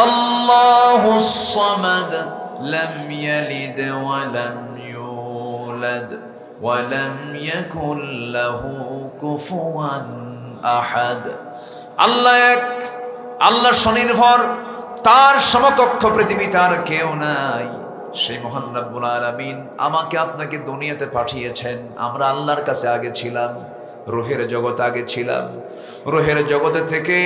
আল্লাহুস সামাদ লাম ইয়ালিদ ওয়া লাম ইউলাদ ওয়া লাম ইয়াকুল লাহু কুফুয়ান আহাদ। আল্লাহ এক, আল্লাহ স্বনির্ভর, তার সমকক্ষ পৃথিবীতে আর কেউ নাই। সেই মহান রব্বুল আলামিন আমাকে আপনাকে দুনিয়াতে পাঠিয়েছেন। আমরা আল্লাহর কাছে আগে ছিলাম, রূহের জগতে আগে ছিলাম। রূহের জগতে থেকে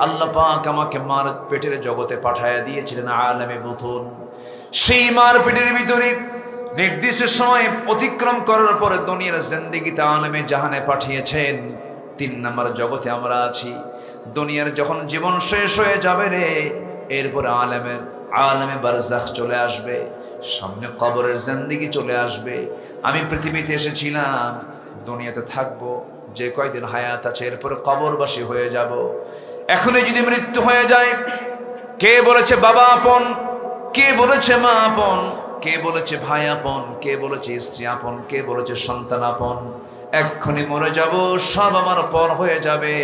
আল্লাহ পাক আমাকে মার পেটের জগতে পাঠায়া দিয়েছিলেন আলামে বুতুন। সেই মার পেটের ভিতরে নির্দিষ্ট সময় অতিক্রম করার পরে দুনিয়ার জিন্দেগিতে আলামে জাহানে পাঠিয়েছেন। 3 নম্বর জগতে আমরা আছি। দুনিয়ার যখন জীবন শেষ হয়ে যাবে রে, এরপরে আলামে বারজাখ চলে আসবে, সামনে কবরের জিন্দেগি চলে আসবে। আমি পৃথিবীতে এসেছিলাম, দুনিয়াতে থাকবো যে কয়দিন হায়াত আছে, এরপরে কবরবাসী হয়ে যাব। এখনই যদি মৃত্যু হয়ে যায়, কে বলেছে বাবা আপন, কে বলেছে মা আপন, কে বলেছে ভাই আপন, কে বলেছে স্ত্রী আপন, কে বলেছে সন্তান আপন। এক্ষুনি মরে যাব, সব আমার পর হয়ে যাবে।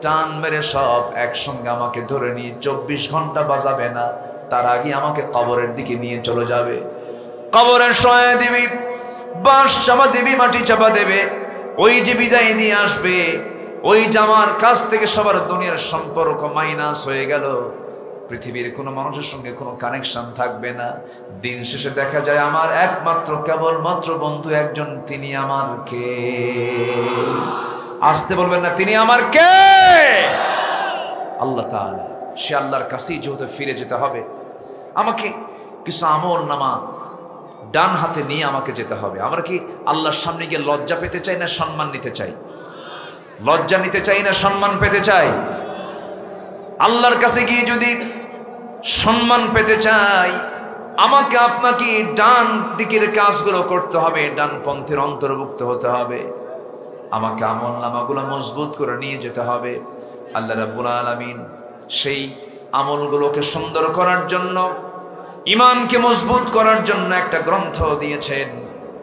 টান মেরে সব একসঙ্গে আমাকে ধরে নিয়ে 24 ঘন্টা বাজাবে না, তার আগে আমাকে কবরের দিকে নিয়ে চলে যাবে। কবরে শোয়া দিবি, বাঁশ চাপা দিবি, মাটি চাপা দেবে। ওই যে বিদায় নিয়ে আসবে, ওই জামার কাছ থেকে সবার দুনিয়ার সম্পর্ক মাইনাস হয়ে গেল। পৃথিবীর কোনো মানুষের সঙ্গে কোনো কানেকশন থাকবে না। দিন শেষে দেখা যায় আমার একমাত্র কেবলমাত্র বন্ধু একজন, তিনি আমার কে? আসতে বলবেন না, তিনি আমার কে? আল্লাহ তাআলা। সে আল্লাহর কাছেই যেহেতু ফিরে যেতে হবে, আমাকে কিছু আমল নামা ডান হাতে নিয়ে আমাকে যেতে হবে। আমরা কি আল্লাহর সামনে গিয়ে লজ্জা পেতে চাই না সম্মান নিতে চাই? লজ্জা নিতে চাই না সম্মান পেতে চাই? আল্লাহর কাছে গিয়ে যদি সম্মান পেতে চাই, আমাকে আপনাকে ডান দিকের কাজগুলো করতে হবে, ডান পন্থের অন্তর্ভুক্ত হতে হবে। আমাকে আমল নামাগুলো মজবুত করে নিয়ে যেতে হবে। আল্লাহ রাব্বুল আলামিন সেই আমলগুলোকে সুন্দর করার জন্য, ইমানকে মজবুত করার জন্য একটা গ্রন্থ দিয়েছেন।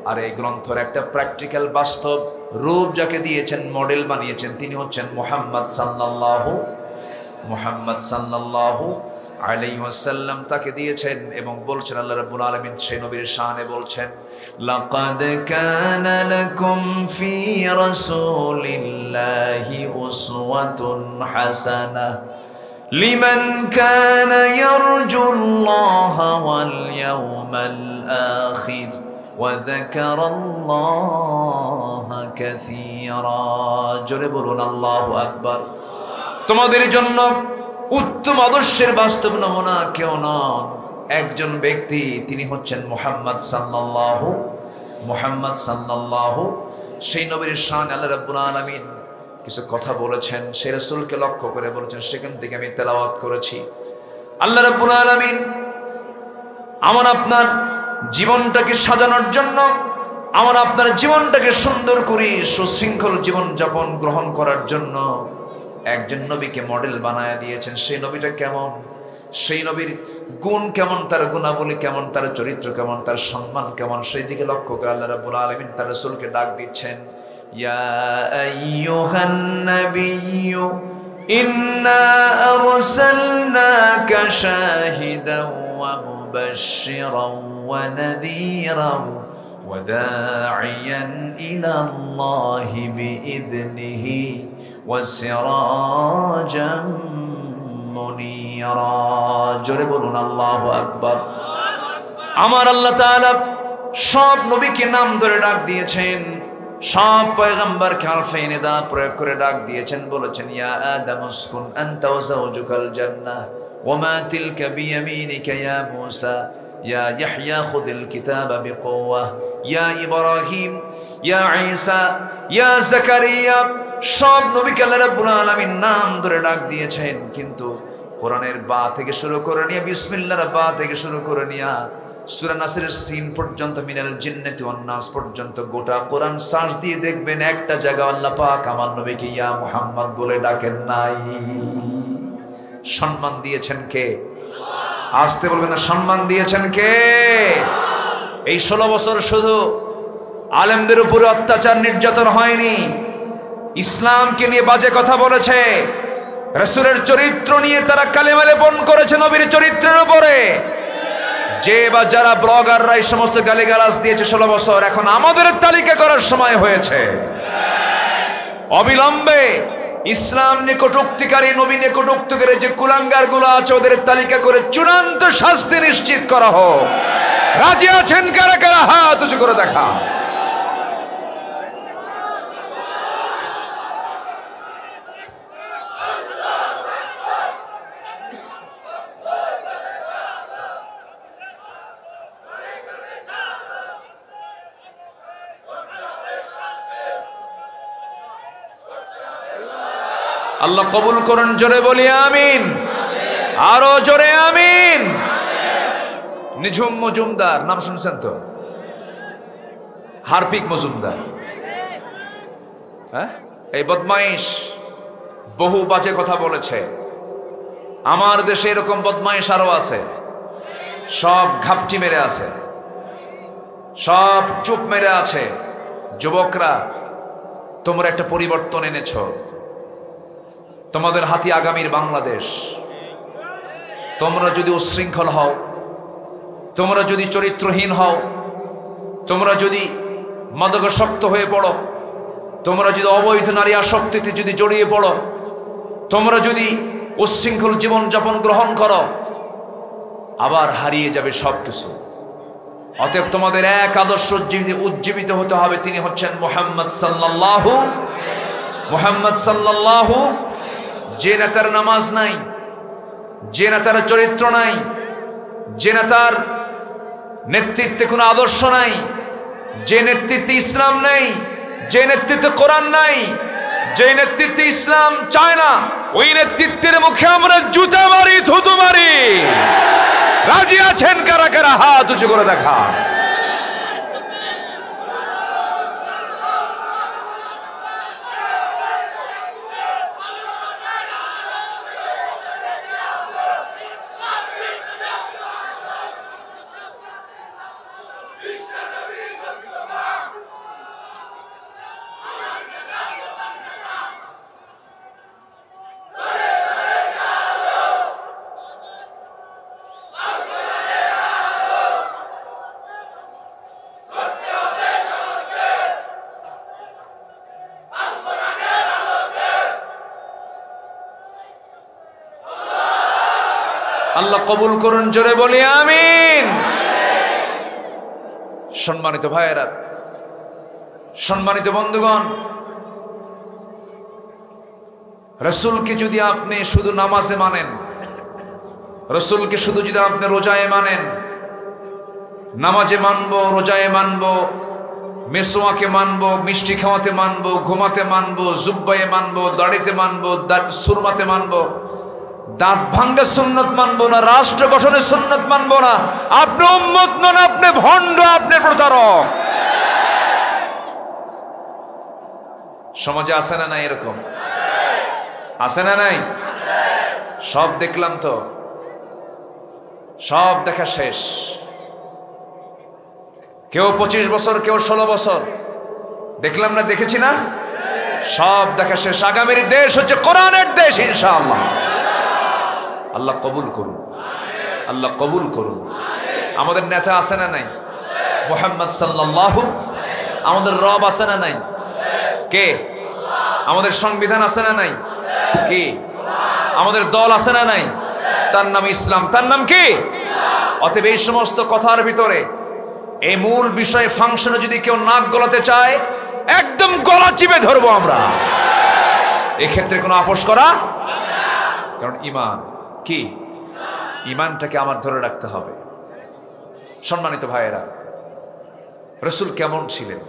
আর এই গ্রন্থের একটা প্র্যাকটিক্যাল বাস্তব রূপ যাকে দিয়েছেন, মডেল বানিয়েছেন, তিনি হচ্ছেন মুহাম্মদ সাল্লাল্লাহু আলাইহি ওয়াসাল্লাম। তাকে দিয়েছেন এবং বলছেন আল্লাহ রাব্বুল আলামিন সেই নবীর শানে বলছেন, লাকাদ কানা লাকুম ফি রাসূলিল্লাহি উসওয়াতুন হাসানাহ লিমান কানা ইয়ারজুল্লাহা ওয়াল ইয়াওমাল আখির ওয়া যাকারাল্লাহা কাসীরা। জোরে বলুন আল্লাহু আকবার। তোমাদের জন্য উত্তম আদর্শের বাস্তব নমুনা কেউ নন, একজন ব্যক্তি, তিনি হচ্ছেন মুহাম্মদ সাল্লাল্লাহু। সেই নবীর শান আল্লাহ রাব্বুল আলামিন কিছু কথা বলেছেন, সেই রাসূলকে লক্ষ্য করে বলেছেন, সেখান থেকে আমি তেলাওয়াত করেছি। আল্লাহ রাব্বুল আলামিন আমার আপনার জীবনটাকে সাজানোর জন্য, আমার আপনার জীবনটাকে সুন্দর করে সুশৃঙ্খল জীবন যাপন গ্রহণ করার জন্য একজন নবীকে মডেল বানায় দিয়েছেন। সেই নবীটা কেমন, সেই নবীর গুণ কেমন, তার গুণাবলী কেমন, তার চরিত্র কেমন, তার সম্মান কেমন, সেই দিকে লক্ষ্য করে আল্লাহ রাব্বুল আলামিন তার রাসূলকে ডাক দিচ্ছেন, ইয়া আইয়ুহান নাবিয়্যু ইন্না আরসালনাকা শাহিদাও ওয়া মুবাশশিরাও ওয়া নাযীরাও ওয়া দাঈয়ান ইলা আল্লাহি বিইذনিহি ওয়াসিরাজাম মুনীরা। জোরে বলুন আল্লাহু আকবার। আমার আল্লাহ তাআলা সব নবীকে নাম ধরে ডাক দিয়েছেন, সব পয়গম্বরকে হরফে নিদা প্রয়োগ করে ডাক দিয়েছেন। বলেছেন, ইয়া আদম উসকুন আনতা ওয়া যাওজুকাল জান্নাহ ওয়া মা তিলকা বিয়ামিনিকা ইয়া মূসা ইয়া ইয়াহইয়া খুযিল কিতাবা বিকুওয়াহ ইয়া ইব্রাহিম ইয়া ঈসা ইয়া যাকারিয়া। সব নবীকে আল্লাহ রাব্বুল আলামিন নাম ধরে ডাক দিয়েছেন, কিন্তু কোরআনের বা থেকে শুরু করে নিয়ে, বিসমিল্লাহর বা থেকে শুরু করে নিয়ে সূরা নাসের সিন পর্যন্ত, মিনাল জিন্নাতি ওয়ান নাস পর্যন্ত গোটা কোরআন সার্চ দিয়ে দেখবেন একটা জায়গা আল্লাহ পাক আমার নবীকে ইয়া মুহাম্মদ বলে ডাকেন নাই। সম্মান দিয়েছেন কে? আসতে বলবেন না, সম্মান দিয়েছেন কে? এই 16 বছর শুধু আলেমদের উপরে অত্যাচার নির্যাতন হয়নি, ইসলামকে নিয়ে বাজে কথা বলেছে, রাসূলের চরিত্র নিয়ে তারা কালেমা লেপন করেছে নবীর চরিত্রের উপরে। যে বা যারা ব্লগাররা এই সমস্ত গালিগালাজ দিয়েছে 16 বছর, এখন আমাদের তালিকা করার সময় হয়েছে। অবিলম্বে ইসলাম নিকটুক্তিকারী, নবী নিকটুক্তিকারী যে কুলাঙ্গার গুলো আছে, ওদের তালিকা করে চূড়ান্ত শাস্তি নিশ্চিত করা হোক। রাজি আছেন কারা কারা? হাত উঁচু করে দেখা। আল্লাহ কবুল করুন। জোরে বলি আমিন, আরো জোরে আমিন। নিঝুম মজুমদার নাম শুনছেন তো? হারপিক মজুমদার, হ্যাঁ, এই বদমাইশ বহু বাজে কথা বলেছে। আমার দেশে এরকম বদমাইশ আরো আছে, সব ঘাপটি মেরে আছে, সব চুপ মেরে আছে। যুবকরা, তোমরা একটা পরিবর্তন এনেছ, তোমাদের হাতে আগামীর বাংলাদেশ। তোমরা যদি উশৃঙ্খল হও, তোমরা যদি চরিত্রহীন হও, তোমরা যদি মাদকাসক্ত হয়ে পড়ো, তোমরা যদি অবৈধ নারী আসক্তিতে যদি জড়িয়ে পড়ো, তোমরা যদি উশৃঙ্খল জীবনযাপন গ্রহণ করো, আবার হারিয়ে যাবে সবকিছু। অতএব তোমাদের এক আদর্শ উজ্জীবিত হতে হবে, তিনি হচ্ছেন মুহাম্মদ সাল্লাল্লাহু। যে নেতার নামাজ নাই, যে নেতার চরিত্র নাই, যে নেতার নেতৃত্বে কোনো আদর্শ নাই, যে নেতৃত্বে ইসলাম নেই, যে নেতৃত্বে কোরআন নাই, যে নেতৃত্বে ইসলাম চায় না, ওই নেতৃত্বের মুখে আমরা জুতা মারি, থুতু মারি। রাজি আছেন কারা কারা? হাত উঁচু করে দেখা। আল্লাহ কবুল করুন, জোরে বলি আমিন। সম্মানিত ভাইয়েরা, সম্মানিত বন্ধুগণ, রসুলকে যদি আপনি শুধু নামাজে মানেন, রসুলকে শুধু যদি আপনি রোজায় মানেন, নামাজে মানবো, রোজায় মানবো, মেসোয়াকে মানবো, মিষ্টি খাওয়াতে মানবো, ঘুমাতে মানবো, জুব্বায়ে মানবো, দাড়িতে মানবো, সুরমাতে মানবো, দাঁত ভাঙ্গা সুন্নত মানবো না, রাষ্ট্র গঠনের সুন্নত মানবো না, আপনি উম্মত নন, আপনি ভণ্ড, আপনি প্রতারক। সমাজে আছে না নাই এরকম? আছে না নাই? সব দেখলাম তো, সব দেখা শেষ। কেউ 25 বছর, কেউ 16 বছর, দেখলাম না, দেখেছি না, সব দেখা শেষ। আগামীর দেশ হচ্ছে কোরআনের দেশ ইনশাআল্লাহ। আল্লাহ কবুল করুন, আল্লাহ কবুল করুন। আমাদের নেতা আছে না নাই? মুহাম্মদ সাল্লাল্লাহু। আমাদের রব আছে না নাই? কে? আমাদের সংবিধান আছে না নাই? কে? আমাদের দল আছে না নাই? তার নাম ইসলাম, তার নাম কি? অতএব এই সমস্ত কথার ভিতরে এই মূল বিষয়ে ফাংশনে যদি কেউ নাক গলাতে চায়, একদম গলা চিপে ধরবো আমরা। এক্ষেত্রে কোনো আপোষ করা, কারণ ইমান কি? ইমানটাকে আমার ধরে রাখতে হবে। সম্মানিত ভাইয়েরা, রসুল কেমন ছিলেন,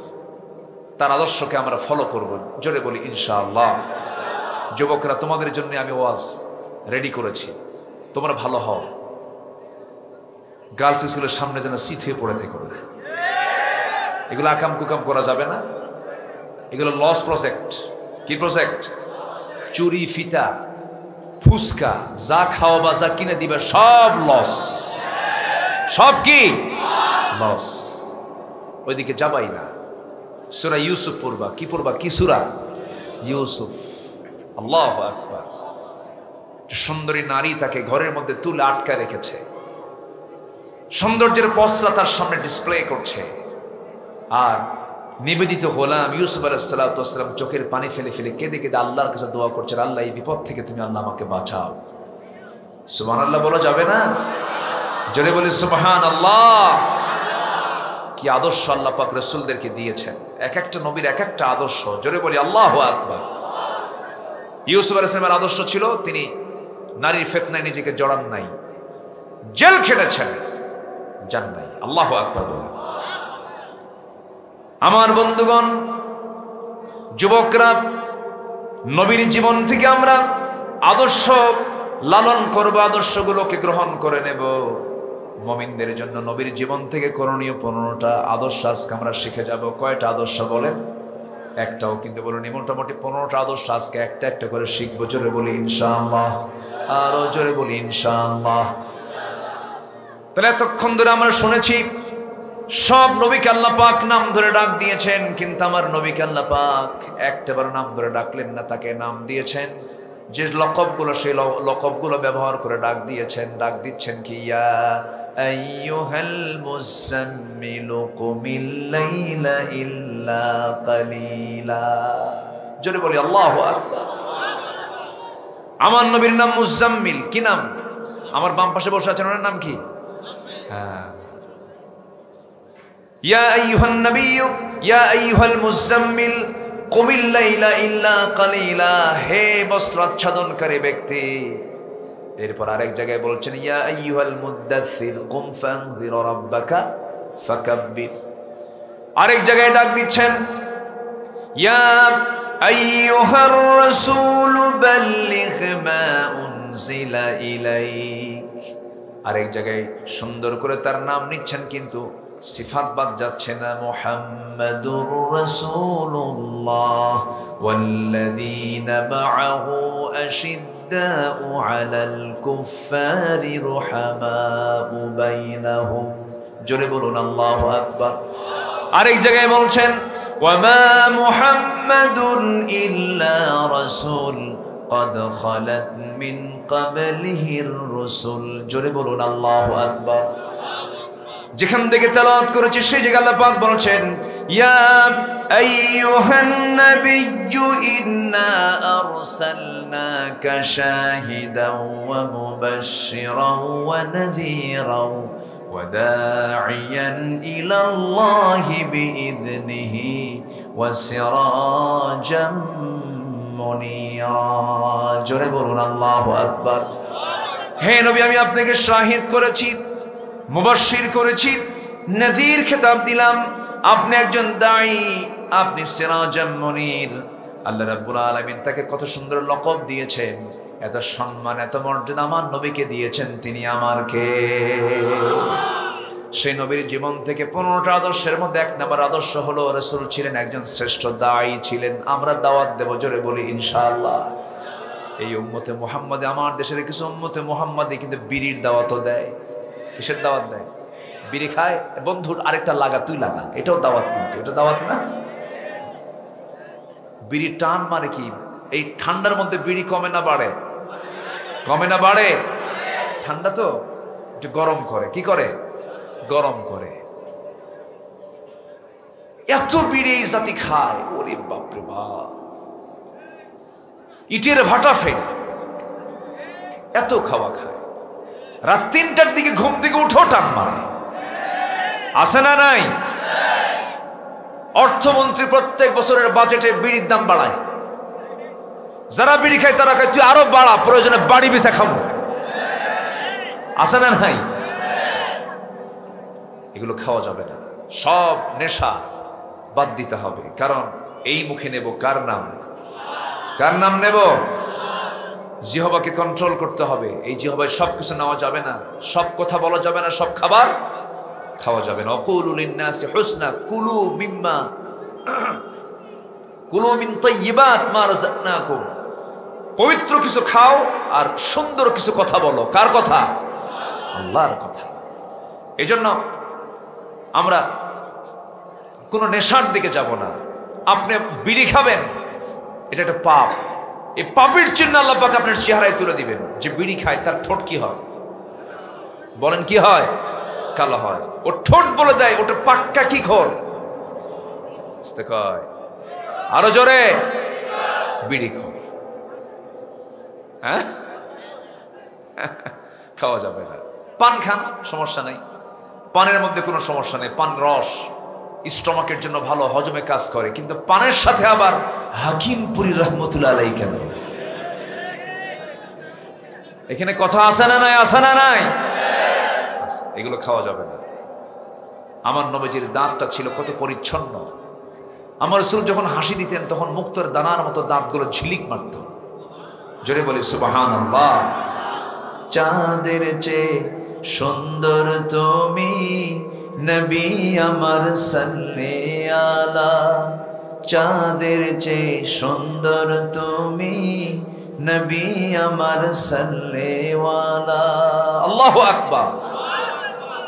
তার আদর্শকে আমরা ফলো করব, জোরে বলি ইনশাআল্লাহ। যুবকরা, তোমাদের জন্য আমি ওয়াজ রেডি করেছি, তোমরা ভালো হও। গার্লস স্কুলের সামনে যেন সিট হয়ে পড়ে থেকো না। এগুলো আকাম কুকাম করা যাবে না, এগুলো লস প্রজেক্ট। কি প্রজেক্ট? চুরি, ফিতা, ফুসকা, যা খাওয়া বা যা কিনে দিবে সব লস, সব কি লস। ওইদিকে যাবাই না। সূরা ইউসুফ পড়বা। কি পড়বা? কি সূরা? ইউসুফ। আল্লাহু আকবার। সুন্দরী নারী তাকে ঘরের মধ্যে তুলে আটকায় রেখেছে, সৌন্দর্যের পসরা তার সামনে ডিসপ্লে করছে, আর নিবেদিত গোলাম ইউসুফ আলাইহিস সালাতু ওয়াস সালাম চোখের পানি ফেলে ফেলে কেঁদে কেঁদে আল্লাহর কাছে দোয়া করছেন, আল্লাহ এই বিপদ থেকে তুমি আল্লাহ আমাকে বাঁচাও। সুবহানাল্লাহ বলা যাবে না? জোরে বলি সুবহানাল্লাহ। কি আদর্শ আল্লাহ পাক রাসূলদেরকে দিয়েছেন, এক একটা নবীর এক একটা আদর্শ। জোরে বলি আল্লাহু আকবার। ইউসুফ আলাইহিস সালামের আদর্শ ছিল, তিনি নারীর ফিতনায় নিজেকে জড়ান নাই, জেল খেটেছেন, জান নাই। আল্লাহু আকবার বলেন। আমার বন্ধুগণ, যুবকরা, নবীর জীবন থেকে আমরা আদর্শ লালন করব, আদর্শগুলোকে গ্রহণ করে নেব। মুমিনদের জন্য নবীর জীবন থেকে করণীয় 15টা আদর্শ আজকে আমরা শিখে যাব। কয়টা আদর্শ বলেন? একটাও কিন্তু বলিনি, মোটামুটি 15টা আদর্শ আজকে একটা একটা করে শিখবো। জোরে বলি ইনশাআল্লাহ, আরো জোরে বলি ইনশাআল্লাহ। তাহলে এতক্ষণ ধরে আমরা শুনেছি সব নবীকে আল্লাহ পাক নাম ধরে ডাক দিয়েছেন, কিন্তু আমার নবীকে আল্লাহ পাক একটাবার নাম ধরে ডাকলেন না, তাকে নাম দিয়েছেন যে লকবগুলো, সেই লকবগুলো ব্যবহার করে ডাক দিয়েছেন। ডাক দিচ্ছেন কি, ইয়া আইয়ুহাল মুযাম্মিলু কুমিল লাইলা ইল্লা কালিলা। জোরে বলি আল্লাহু আকবার। আমার নবীর নাম মুযাম্মিল। কি নাম? আমার বাম পাশে বসে আছেন, ওনার নাম কি? হ্যাঁ, ইয়া আইয়ুহান নাবিয়্যু ইয়া আইয়ুহাল মুযাম্মিল কুমিল লাইলা ইল্লা কালিলা। হে বস্ত্রাচ্ছাদনকারী ব্যক্তি। এরপর আরেক জায়গায় বলছেন, ইয়া আইয়ুহাল মুদ্দাথির কুম ফানযির রাব্বাকা ফাকাব্বির। আরেক জায়গায় ডাক দিচ্ছেন, ইয়া আইয়ুহার রাসূল বাল্লিগ মা উনজিলা ইলাইক। আরেক জায়গায় সুন্দর করে তার নাম নিচ্ছেন, কিন্তু সিফাত বাদ যাচ্ছে না। মুহাম্মাদুর রাসূলুল্লাহ ওয়াল্লাযীনা মাআহু আশিদ্দাউ আলাল কুফফারি রুহামাউ বাইনাহুম। জোরে বলুন আল্লাহু আকবার। আরেক জায়গায় বলছেন, ওয়ামা মুহাম্মাদুন ইল্লা রাসূল قد خلت من قبله الرسل। জোরে বলুন আল্লাহু আকবার। যেখান থেকে তেলাওয়াত করেছি সেই জায়গায় আল্লাহ পাক বলেছেন, ইয়া আইয়ুহান নাবিয়্যু ইন্না আরসালনাকা শাহিদাও ওয়া মুবাশশিরাও ওয়া নাযীরাও ওয়া দাঈয়ান ইলাল্লাহি বিইذনিহি ওয়া সিরাজাম মুনীরা। জোরে বলুন আল্লাহু আকবার। হে নবী, আমি আপনাকে শাহিদ করেছি, মুবাশশির করেছি, নাযীর খেতাব দিলাম। আপনি একজন দাঈ, আপনি সিরাজাম মুনীর। আল্লাহ রাব্বুল আলামিন তাকে কত সুন্দর লকব দিয়েছেন, এত সম্মান, এত মর্যাদা আমার নবীকে দিয়েছেন। তিনি আমার কে? সেই নবীর জীবন থেকে 15টা আদর্শের মধ্যে 1 নম্বর আদর্শ হলো রাসূল ছিলেন একজন শ্রেষ্ঠ দাঈ ছিলেন। আমরা দাওয়াত দেব, জোরে বলি ইনশাআল্লাহ। এই উম্মতে মুহাম্মাদে, আমার দেশের কিছু উম্মতে মুহাম্মাদে কিন্তু বিড়ির দাওয়াতও দেয়। কিসের দাওয়াত দেয়? বিড়ি খায়, বন্ধুর আরেকটা লাগা, তুই লাগা, এটাও দাওয়াত। কিন্তু এটা দাওয়াত না। বিড়ি টান মানে কি? এই ঠান্ডার মধ্যে বিড়ি কমে না বাড়ে? কমে না বাড়ে? ঠান্ডা তো একটু গরম করে। কি করে? গরম করে। এত বিড়ি জাতি খায়, ওরে বাপরে বাপ, ইটের ভাটা ফেলে এত খাওয়া খায়। রাত 3টার দিকে ঘুম থেকে উঠো টান মারে। আছে না নাই? অর্থমন্ত্রী প্রত্যেক বছরের বাজেটে বিড়ির দাম বাড়ায়। যারা বিড়ি খায় তারা খায়, তুই আরো বাড়া, প্রয়োজনে বাড়ি বেচা খাবো। আছে না নাই? এগুলো খাওয়া যাবে না। সব নেশা বাদ দিতে হবে। কারণ এই মুখে নেব কার নাম? কার নাম নেব? জিহ্বাকে কন্ট্রোল করতে হবে। এই জিহ্বায় সবকিছু নেওয়া যাবে না, সব কথা বলা যাবে না, সব খাবার খাওয়া যাবে না। ওয়াকুলু লিন-নাসি হুসনা কুলু মিম্মা কুলু মিন তাইয়্যিবাত মা রাযাকনাকুম। পবিত্র কিছু খাও আর সুন্দর কিছু কথা বলো। কার কথা? আল্লাহর কথা। এজন্য আমরা কোনো নেশার দিকে যাব না। আপনি বিড়ি খাবেন, এটা একটা পাপ। এই পাপের চিহ্ন আল্লাহ পাক আপনার চেহারায় তুলে দিবেন। যে বিড়ি খায় তার ঠোঁট কি হয়? বলেন কি হয়? কালো হয়। ও ঠোঁট বলে দেয় ওটা পাক্কা কি খোর। আরো জোরে, বিড়ি খোর। হ্যাঁ, খাওয়া যাবে না। পান খান, সমস্যা নাই, পানের মধ্যে কোনো সমস্যা নেই। পান রস স্টমাকের জন্য ভালো, হজমে কাজ করে। কিন্তু পানের সাথে আবার হাকিমপুরি রহমতুল্লাহ আলাইহি কেন? এখানে কথা আছে না নাই? আছে না নাই? এগুলো খাওয়া যাবে না। আমার নবীজির দাঁতটা ছিল কত পরিচ্ছন্ন। আমার রাসূল যখন হাসি দিতেন তখন মুক্তোর দানার মতো দাঁতগুলো ঝিলিক মারত। জোরে বলি সুবহানাল্লাহ। চাঁদের চেয়ে সুন্দর তুমি নবী আমার সাল্লে আলা। চাঁদের চেয়ে সুন্দর তুমি, নবী আমার সাল্লেওয়ালা। আল্লাহু আকবার।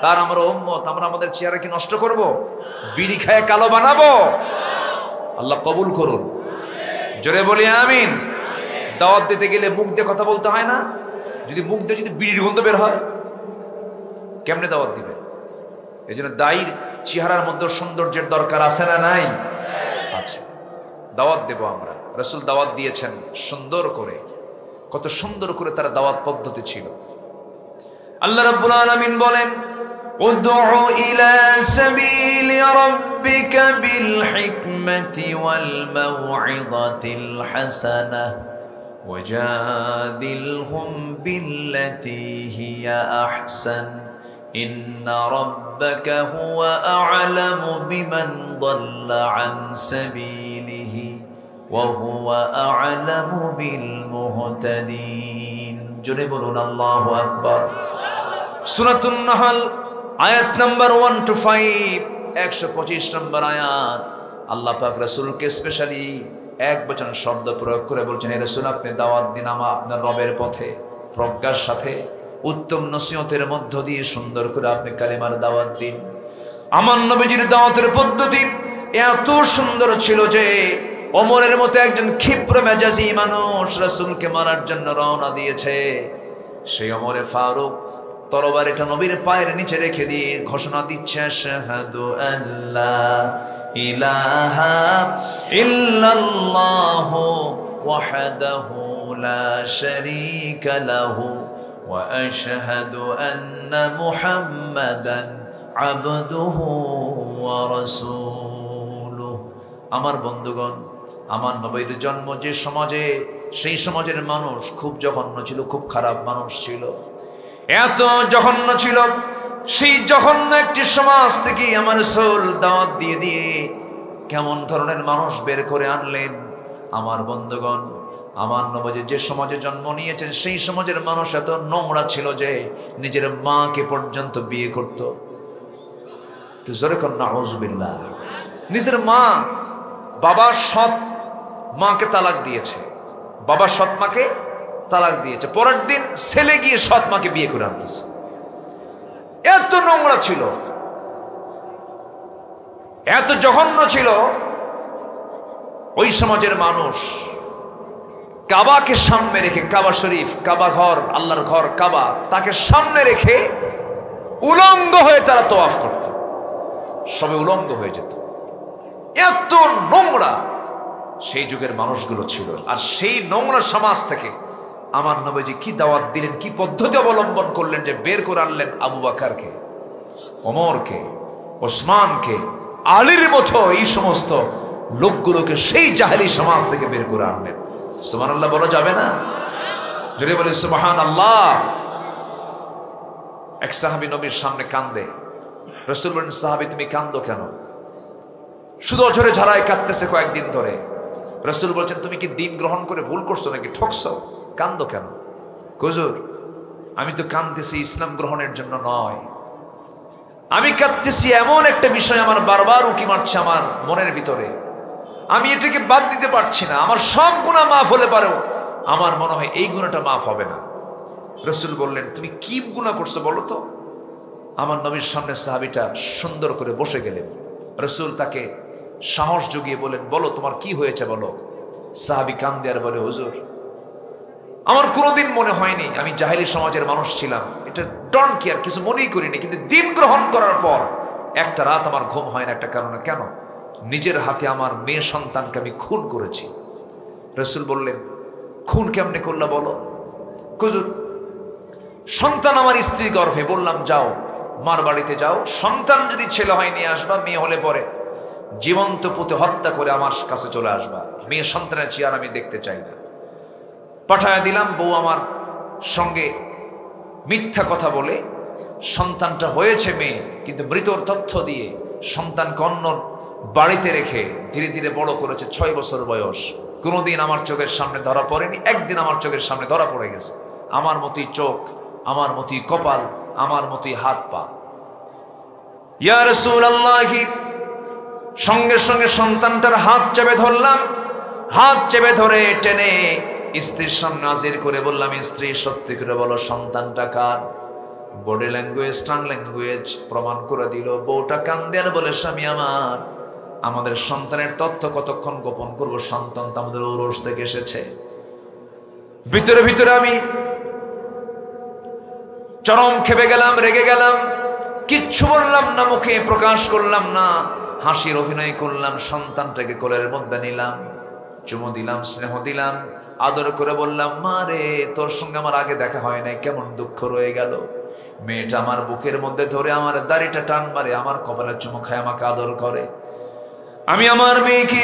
তার আমরা উম্মত, আমরা আমাদের চেহারা কি নষ্ট করব? বিড়ি খায় কালো বানাবো? আল্লাহ কবুল করুন, জোরে বলি আমিন। দাওয়াত দিতে গেলে মুখ দিয়ে কথা বলতে হয় না? যদি মুখ দিয়ে যদি বিড়ির গন্ধ বের হয়, কেমনে দাওয়াত দিবে? এই জন্য দায়ীর চেহারার মধ্যে সৌন্দর্যের দরকার আছে না নাই? আছে। দাওয়াত দেব আমরা, রাসূল দাওয়াত দিয়েছেন সুন্দর করে, কত সুন্দর করে তার দাওয়াত পদ্ধতি ছিল। আল্লাহ রাব্বুল আলামিন বলেন, উদউ ইলা সাবিলি রাব্বিকা বিল হিকমাতি ওয়াল মাউইযাতিল হাসানাহ ওয়াজাদিলহুম বিল্লাতী হিয়া আহসান ইন্না রাব্বাকা হুয়া আ'লামু বিমান দাল্লা আন সাবিলিহি ওয়া হুয়া আ'লামু বিল মুহতাদিন। জোরে বলুন আল্লাহু আকবার। সূরাতুন নাহল আয়াত নাম্বার 1 to 5, 125 নম্বর আয়াত। আল্লাহ পাক রাসূলকে স্পেশালি এক বচন শব্দ প্রয়োগ করে বলছেন, হে রাসূল আপনি দাওয়াত দিন আপনার রবের পথে, প্রজ্ঞার সাথে, উত্তম নসিহতের মধ্য দিয়ে সুন্দর করে আপনি কালিমার দাওয়াত দিন। আমার নবীজির দাওয়াতের পদ্ধতি এত সুন্দর ছিল যে ওমরের মতো একজন ক্ষিপ্র মেজাজি মানুষ রাসূলকে মারার জন্য রওনা দিয়েছে। সেই ওমরে ফারুক তরবারিটা নবীর পায়ের নিচে রেখে দিয়ে ঘোষণা দিচ্ছে, আশহাদু আল্লা ইলাহা ইল্লাল্লাহু ওয়াহদাহু লা শারীকা লাহু ওয়া আশহাদু আন্না মুহাম্মাদান আবদুহু ওয়া রাসূলুহু। আমার বন্ধুগণ, আমার নবীর জন্ম যে সমাজে, সেই সমাজের মানুষ খুব জঘন্য ছিল, খুব খারাপ মানুষ ছিল, এত জঘন্য ছিল। সেই জঘন্য একটি সমাজ থেকে আমার রাসূল দাওয়াত দিয়ে দিয়ে কেমন ধরনের মানুষ বের করে আনলেন। আমার বন্ধুগণ, আমার নবী যে সমাজে জন্ম নিয়েছেন সেই সমাজের মানুষ এত নোংরা ছিল যে নিজের মাকে পর্যন্ত বিয়ে করত। জোরে কর নাউযুবিল্লাহ। নিজের মা, বাবা সৎ মাকে তালাক দিয়েছে, বাবা সৎ মাকে তালাক দিয়েছে, পরের দিন ছেলে গিয়ে সৎ মাকে বিয়ে করে আনতেছে। এত নোংরা ছিল, এত জঘন্য ছিল ওই সমাজের মানুষ। কাবাকে সামনে রেখে, কাবা শরীফ, কাবা ঘর, আল্লাহর ঘর কাবা, তাকে সামনে রেখে উলঙ্গ হয়ে তারা তওয়াফ করত, সবে উলঙ্গ হয়ে যেত। এত নোংরা সেই যুগের মানুষগুলো ছিল। আর সেই নোংরা সমাজ থেকে আমার নবীজি কি দাওয়াত দিলেন, কি পদ্ধতি অবলম্বন করলেন যে বের করে আনলেন আবু বকরকে, ওমরকে, ওসমানকে, আলীর মতো এই সমস্ত লোকগুলোকে সেই জাহেলি সমাজ থেকে বের করে আনলেন। সুবহানাল্লাহ বলা যাবে না? যদি বলে সুবহানাল্লাহ। এক সাহাবী নবীর সামনে কান্দে। রাসূল বলেন, সাহাবী তুমি কান্দো কেন? শুধু অঝরে ঝরায় কাঁদতেছে কয়েকদিন ধরে। রাসূল বলছেন, তুমি কি দিন গ্রহণ করে ভুল করছো নাকি ঠকছো? কান্দো কেন? হুজুর আমি তো কাঁদতেছি ইসলাম গ্রহণের জন্য নয়, আমি কাঁদতেছি এমন একটা বিষয় আমার বারবার উকি মারছে আমার মনের ভিতরে, আমি এটাকে বাদ দিতে পারছি না। আমার সব গুনাহ মাফ হলে পারেও আমার মনে হয় এই গুনাহটা মাফ হবে না। রাসূল বললেন, তুমি কি গুনাহ করছো বলো তো? আমার নবীর সামনে সাহাবীটা সুন্দর করে বসে গেলেন। রাসূল তাকে সাহস জুগিয়ে বলেন, বলো তোমার কি হয়েছে বলো। সাহাবী কান্দে আর বলে, হুজুর আমার কোনোদিন মনে হয়নি আমি জাহেলি সমাজের মানুষ ছিলাম, এটা ডোন্ট কেয়ার, কিছু মনেই করিনি, কিন্তু দিন গ্রহণ করার পর একটা রাত আমার ঘুম হয় না একটা কারণে। কেন? নিজের হাতে আমার মেয়ে সন্তানকে আমি খুন করেছি। রাসূল বললেন, খুন কেমনে করলা বলো? হুজুর সন্তান আমার স্ত্রী গর্ভে। বললাম, যাও মার বাড়িতে যাও, সন্তান যদি ছেলে হয় নিয়ে আসবা, মেয়ে হলে পরে জীবন্ত পুঁতে হত্যা করে আমার কাছে চলে আসবা, মেয়ে সন্তানের চেহারা আমি দেখতে চাই না। পাঠায় দিলাম। বউ আমার সঙ্গে মিথ্যা কথা বলে সন্তানটা হয়েছে মেয়ে, কিন্তু মৃতর তথ্য দিয়ে সন্তানকে অন্য বাড়িতে রেখে ধীরে ধীরে বড় করেছে। 6 বছর বয়স, কোনোদিন আমার চোখের সামনে ধরা পড়েনি, একদিন আমার চোখের সামনে ধরা পড়ে গেছে। আমার মতোই চোখ, আমার মতোই কপাল, আমার মতোই হাত পা। ইয়া রাসূলুল্লাহ সঙ্গে সঙ্গে সন্তানটার হাত চেপে ধরলাম, হাত চেপে ধরে টেনে স্ত্রীর সামনে হাজির করে বললাম, স্ত্রী সত্যি করে বলো সন্তানটা কার? বডি ল্যাঙ্গুয়েজ, টাং ল্যাঙ্গুয়েজ প্রমাণ করে দিল। বউটা কান্দে আর বলে, স্বামী আমার, আমাদের সন্তানের তথ্য কতক্ষণ গোপন করব, সন্তান তো আমাদের ঔরস থেকে এসেছে। ভিতরে ভিতরে আমি চরম খেপে গেলাম, রেগে গেলাম, কিচ্ছু বললাম না, মুখে প্রকাশ করলাম না, হাসির অভিনয় করলাম, সন্তানটাকে কোলের মধ্যে নিলাম, চুমু দিলাম, স্নেহ দিলাম, আদর করে বললাম, মা রে, তোর সঙ্গে আমার আগে দেখা হয় নাই, কেমন দুঃখ রয়ে গেল। মেয়েটা আমার বুকের মধ্যে ধরে আমার দাড়িটা টান মারে, আমার কপালে চুমু খায়, আমাকে আদর করে। আমি আমার মেয়েকে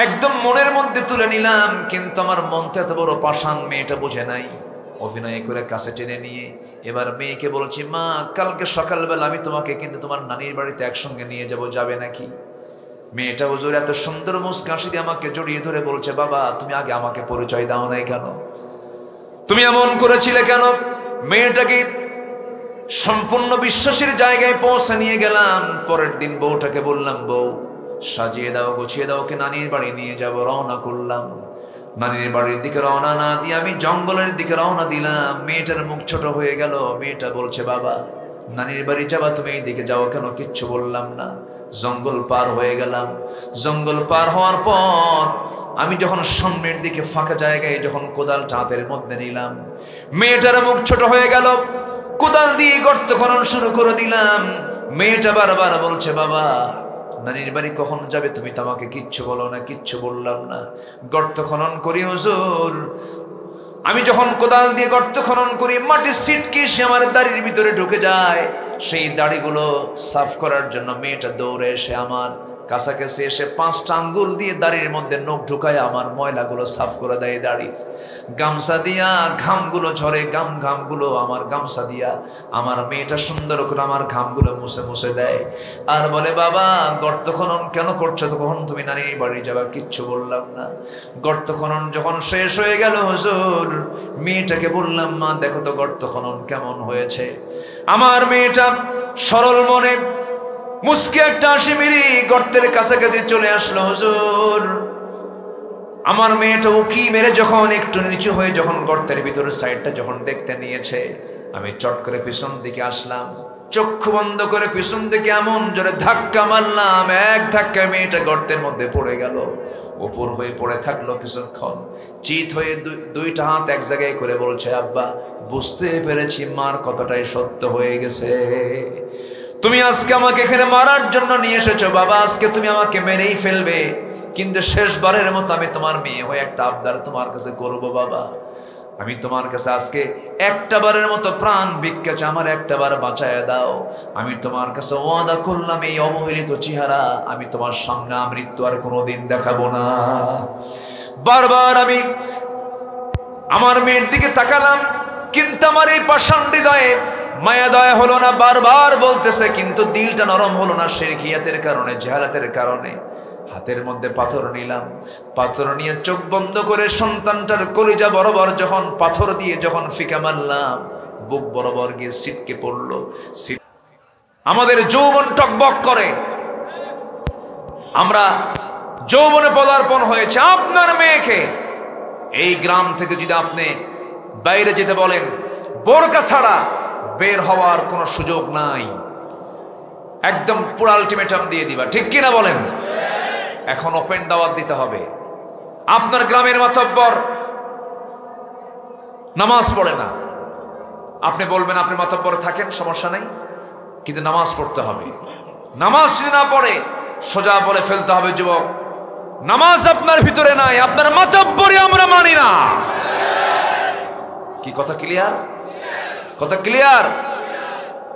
একদম মনের মধ্যে তুলে নিলাম, কিন্তু আমার মনটা এত বড় পাষাণ, মেয়েটা বোঝে নাই। অভিনয় করে কাছে টেনে নিয়ে এবার মেয়েকে বলছি, মা কালকে সকালবেলা আমি তোমাকে কিন্তু তোমার নানির বাড়িতে একসঙ্গে নিয়ে যাব, যাবে নাকি? মেয়েটা হুজুর এত সুন্দর মুস্কান দিয়ে আমাকে জড়িয়ে ধরে বলছে, বাবা তুমি আগে আমাকে পরিচয় দাও নাই কেন? তুমি এমন করেছিলে কেন? মেয়েটাকে সম্পূর্ণ বিশ্বাসের জায়গায় পৌঁছে নিয়ে গেলাম। পরের দিন বউটাকে বললাম, বউ সাজিয়ে দাও, গুছিয়ে দাও, ওকে নানির বাড়ি নিয়ে যাব। রওনা করলাম। নানির বাড়ির দিকে রওনা না দিয়ে আমি জঙ্গলের দিকে রওনা দিলাম। মেয়েটার মুখ ছোট হয়ে গেল। মেয়েটা বলছে, বাবা নানির বাড়ি যাবা, তুমি এই দিকে যাও কেন? কিচ্ছু বললাম না। জঙ্গল পার হয়ে গেলাম। জঙ্গল পার হওয়ার পর আমি যখন সামনের দিকে ফাঁকা জায়গায় যখন কোদালটা হাতের মধ্যে নিলাম, মেয়েটার মুখ ছোট হয়ে গেল। কোদাল দিয়ে গর্ত খনন শুরু করে দিলাম। মেয়েটা বারবার বলছে, বাবা নানির বাড়ি কখন যাবে? তুমি তো আমাকে কিচ্ছু বলো না। কিচ্ছু বললাম না। গর্ত খনন করি হুজুর। আমি যখন কোদাল দিয়ে গর্ত খনন করি, মাটির সিটকে সে আমার দাড়ির ভিতরে ঢুকে যায়। সেই দাড়িগুলো সাফ করার জন্য মেয়েটা দৌড়ে এসে আমার কাছাকাছি এসে 5টা আঙ্গুল দিয়ে দাড়ির মধ্যে নখ ঢুকায় আমার ময়লাগুলো সাফ করে দেয়। দাড়ি গামছা দিয়া ঘামগুলো ঝরে, ঘামগুলো আমার গামছা দিয়া আমার মেয়েটা সুন্দর করে আমার ঘামগুলো মুছে মুছে দেয়। আর বলে, বাবা গর্ত খনন কেন করছো? তখন তুমি নানির বাড়ি যাবা। কিচ্ছু বললাম না। গর্ত খনন যখন শেষ হয়ে গেল হুজুর, মেয়েটাকে বললাম, মা দেখো তো গর্ত খনন কেমন হয়েছে। আমার মেয়েটা সরল মনে মুস্কি একটা হাসি মেরে গর্তের কাছাকাছি চলে আসলো হুজুর। আমার মেয়েটা উকি মেরে যখন একটু নিচু হয়ে যখন গর্তের ভিতরের সাইডটা যখন দেখতে নিয়েছে, আমি চট করে পিছন দিকে আসলাম। চক্ষু বন্ধ করে পিছন দিকে এমন জোরে ধাক্কা মারলাম, এক ধাক্কায় মেয়েটা গর্তের মধ্যে পড়ে গেল। উপর হয়ে পড়ে থাকলো কিছুক্ষণ। চিত হয়ে দুইটা হাত এক জায়গায় করে বলছে, আব্বা বুঝতে পেরেছি মার কথাটাই সত্য হয়ে গেছে। তুমি আজকে আমাকে এখানে মারার জন্য নিয়ে এসেছো বাবা। আজকে তুমি আমাকে মেরেই ফেলবে, কিন্তু শেষবারের মতো আমি তোমার মেয়ে হয়ে একটা আবদার তোমার কাছে করবো বাবা। আমি তোমার কাছে আজকে একটা বারের মতো প্রাণ ভিক্ষা চাই, আমার একটা বার বাঁচায় দাও। আমি তোমার কাছে ওয়াদা করলাম, এই অবহেলিত চেহারা আমি তোমার সামনে মৃত্যু আর কোনোদিন দেখাবো না। বারবার আমি আমার মেয়ের দিকে তাকালাম, কিন্তু আমার এই পাষাণ হৃদয়ে মায়া দয়া হলো না। বারবার বলতেছে, কিন্তু দিলটা নরম হলো না। শিরকিয়াতের কারণে, জাহালাতের কারণে হাতের মধ্যে পাথর নিলাম। পাথর নিয়ে চোখ বন্ধ করে সন্তানটার কলিজা বরাবর যখন পাথর দিয়ে যখন ফিকা মারলাম, বুক বরাবর গিয়ে ছিটকে পড়লো। আমাদের যৌবন টকবক করে, আমরা যৌবনে পদার্পণ হয়েছে। আপনার মেয়েকে এই গ্রাম থেকে যদি আপনি বাইরে যেতে বলেন, বোরকা ছাড়া বের হওয়ার কোনো সুযোগ নাই। একদম পুরো আলটিমেটাম দিয়ে দিবা, ঠিক কিনা বলেন? এখন ওপেন দাওয়াত দিতে হবে। আপনার গ্রামের মাতব্বর নামাজ পড়ে না, আপনি বলবেন আপনি মাতব্বরে থাকেন, সমস্যা নেই, কিন্তু নামাজ পড়তে হবে। নামাজ যদি না পড়ে সোজা বলে ফেলতে হবে, যুবক নামাজ আপনার ভিতরে নাই, আপনার মাতব্বরে আমরা মানি না। কি কথা ক্লিয়ার? কথা ক্লিয়ার?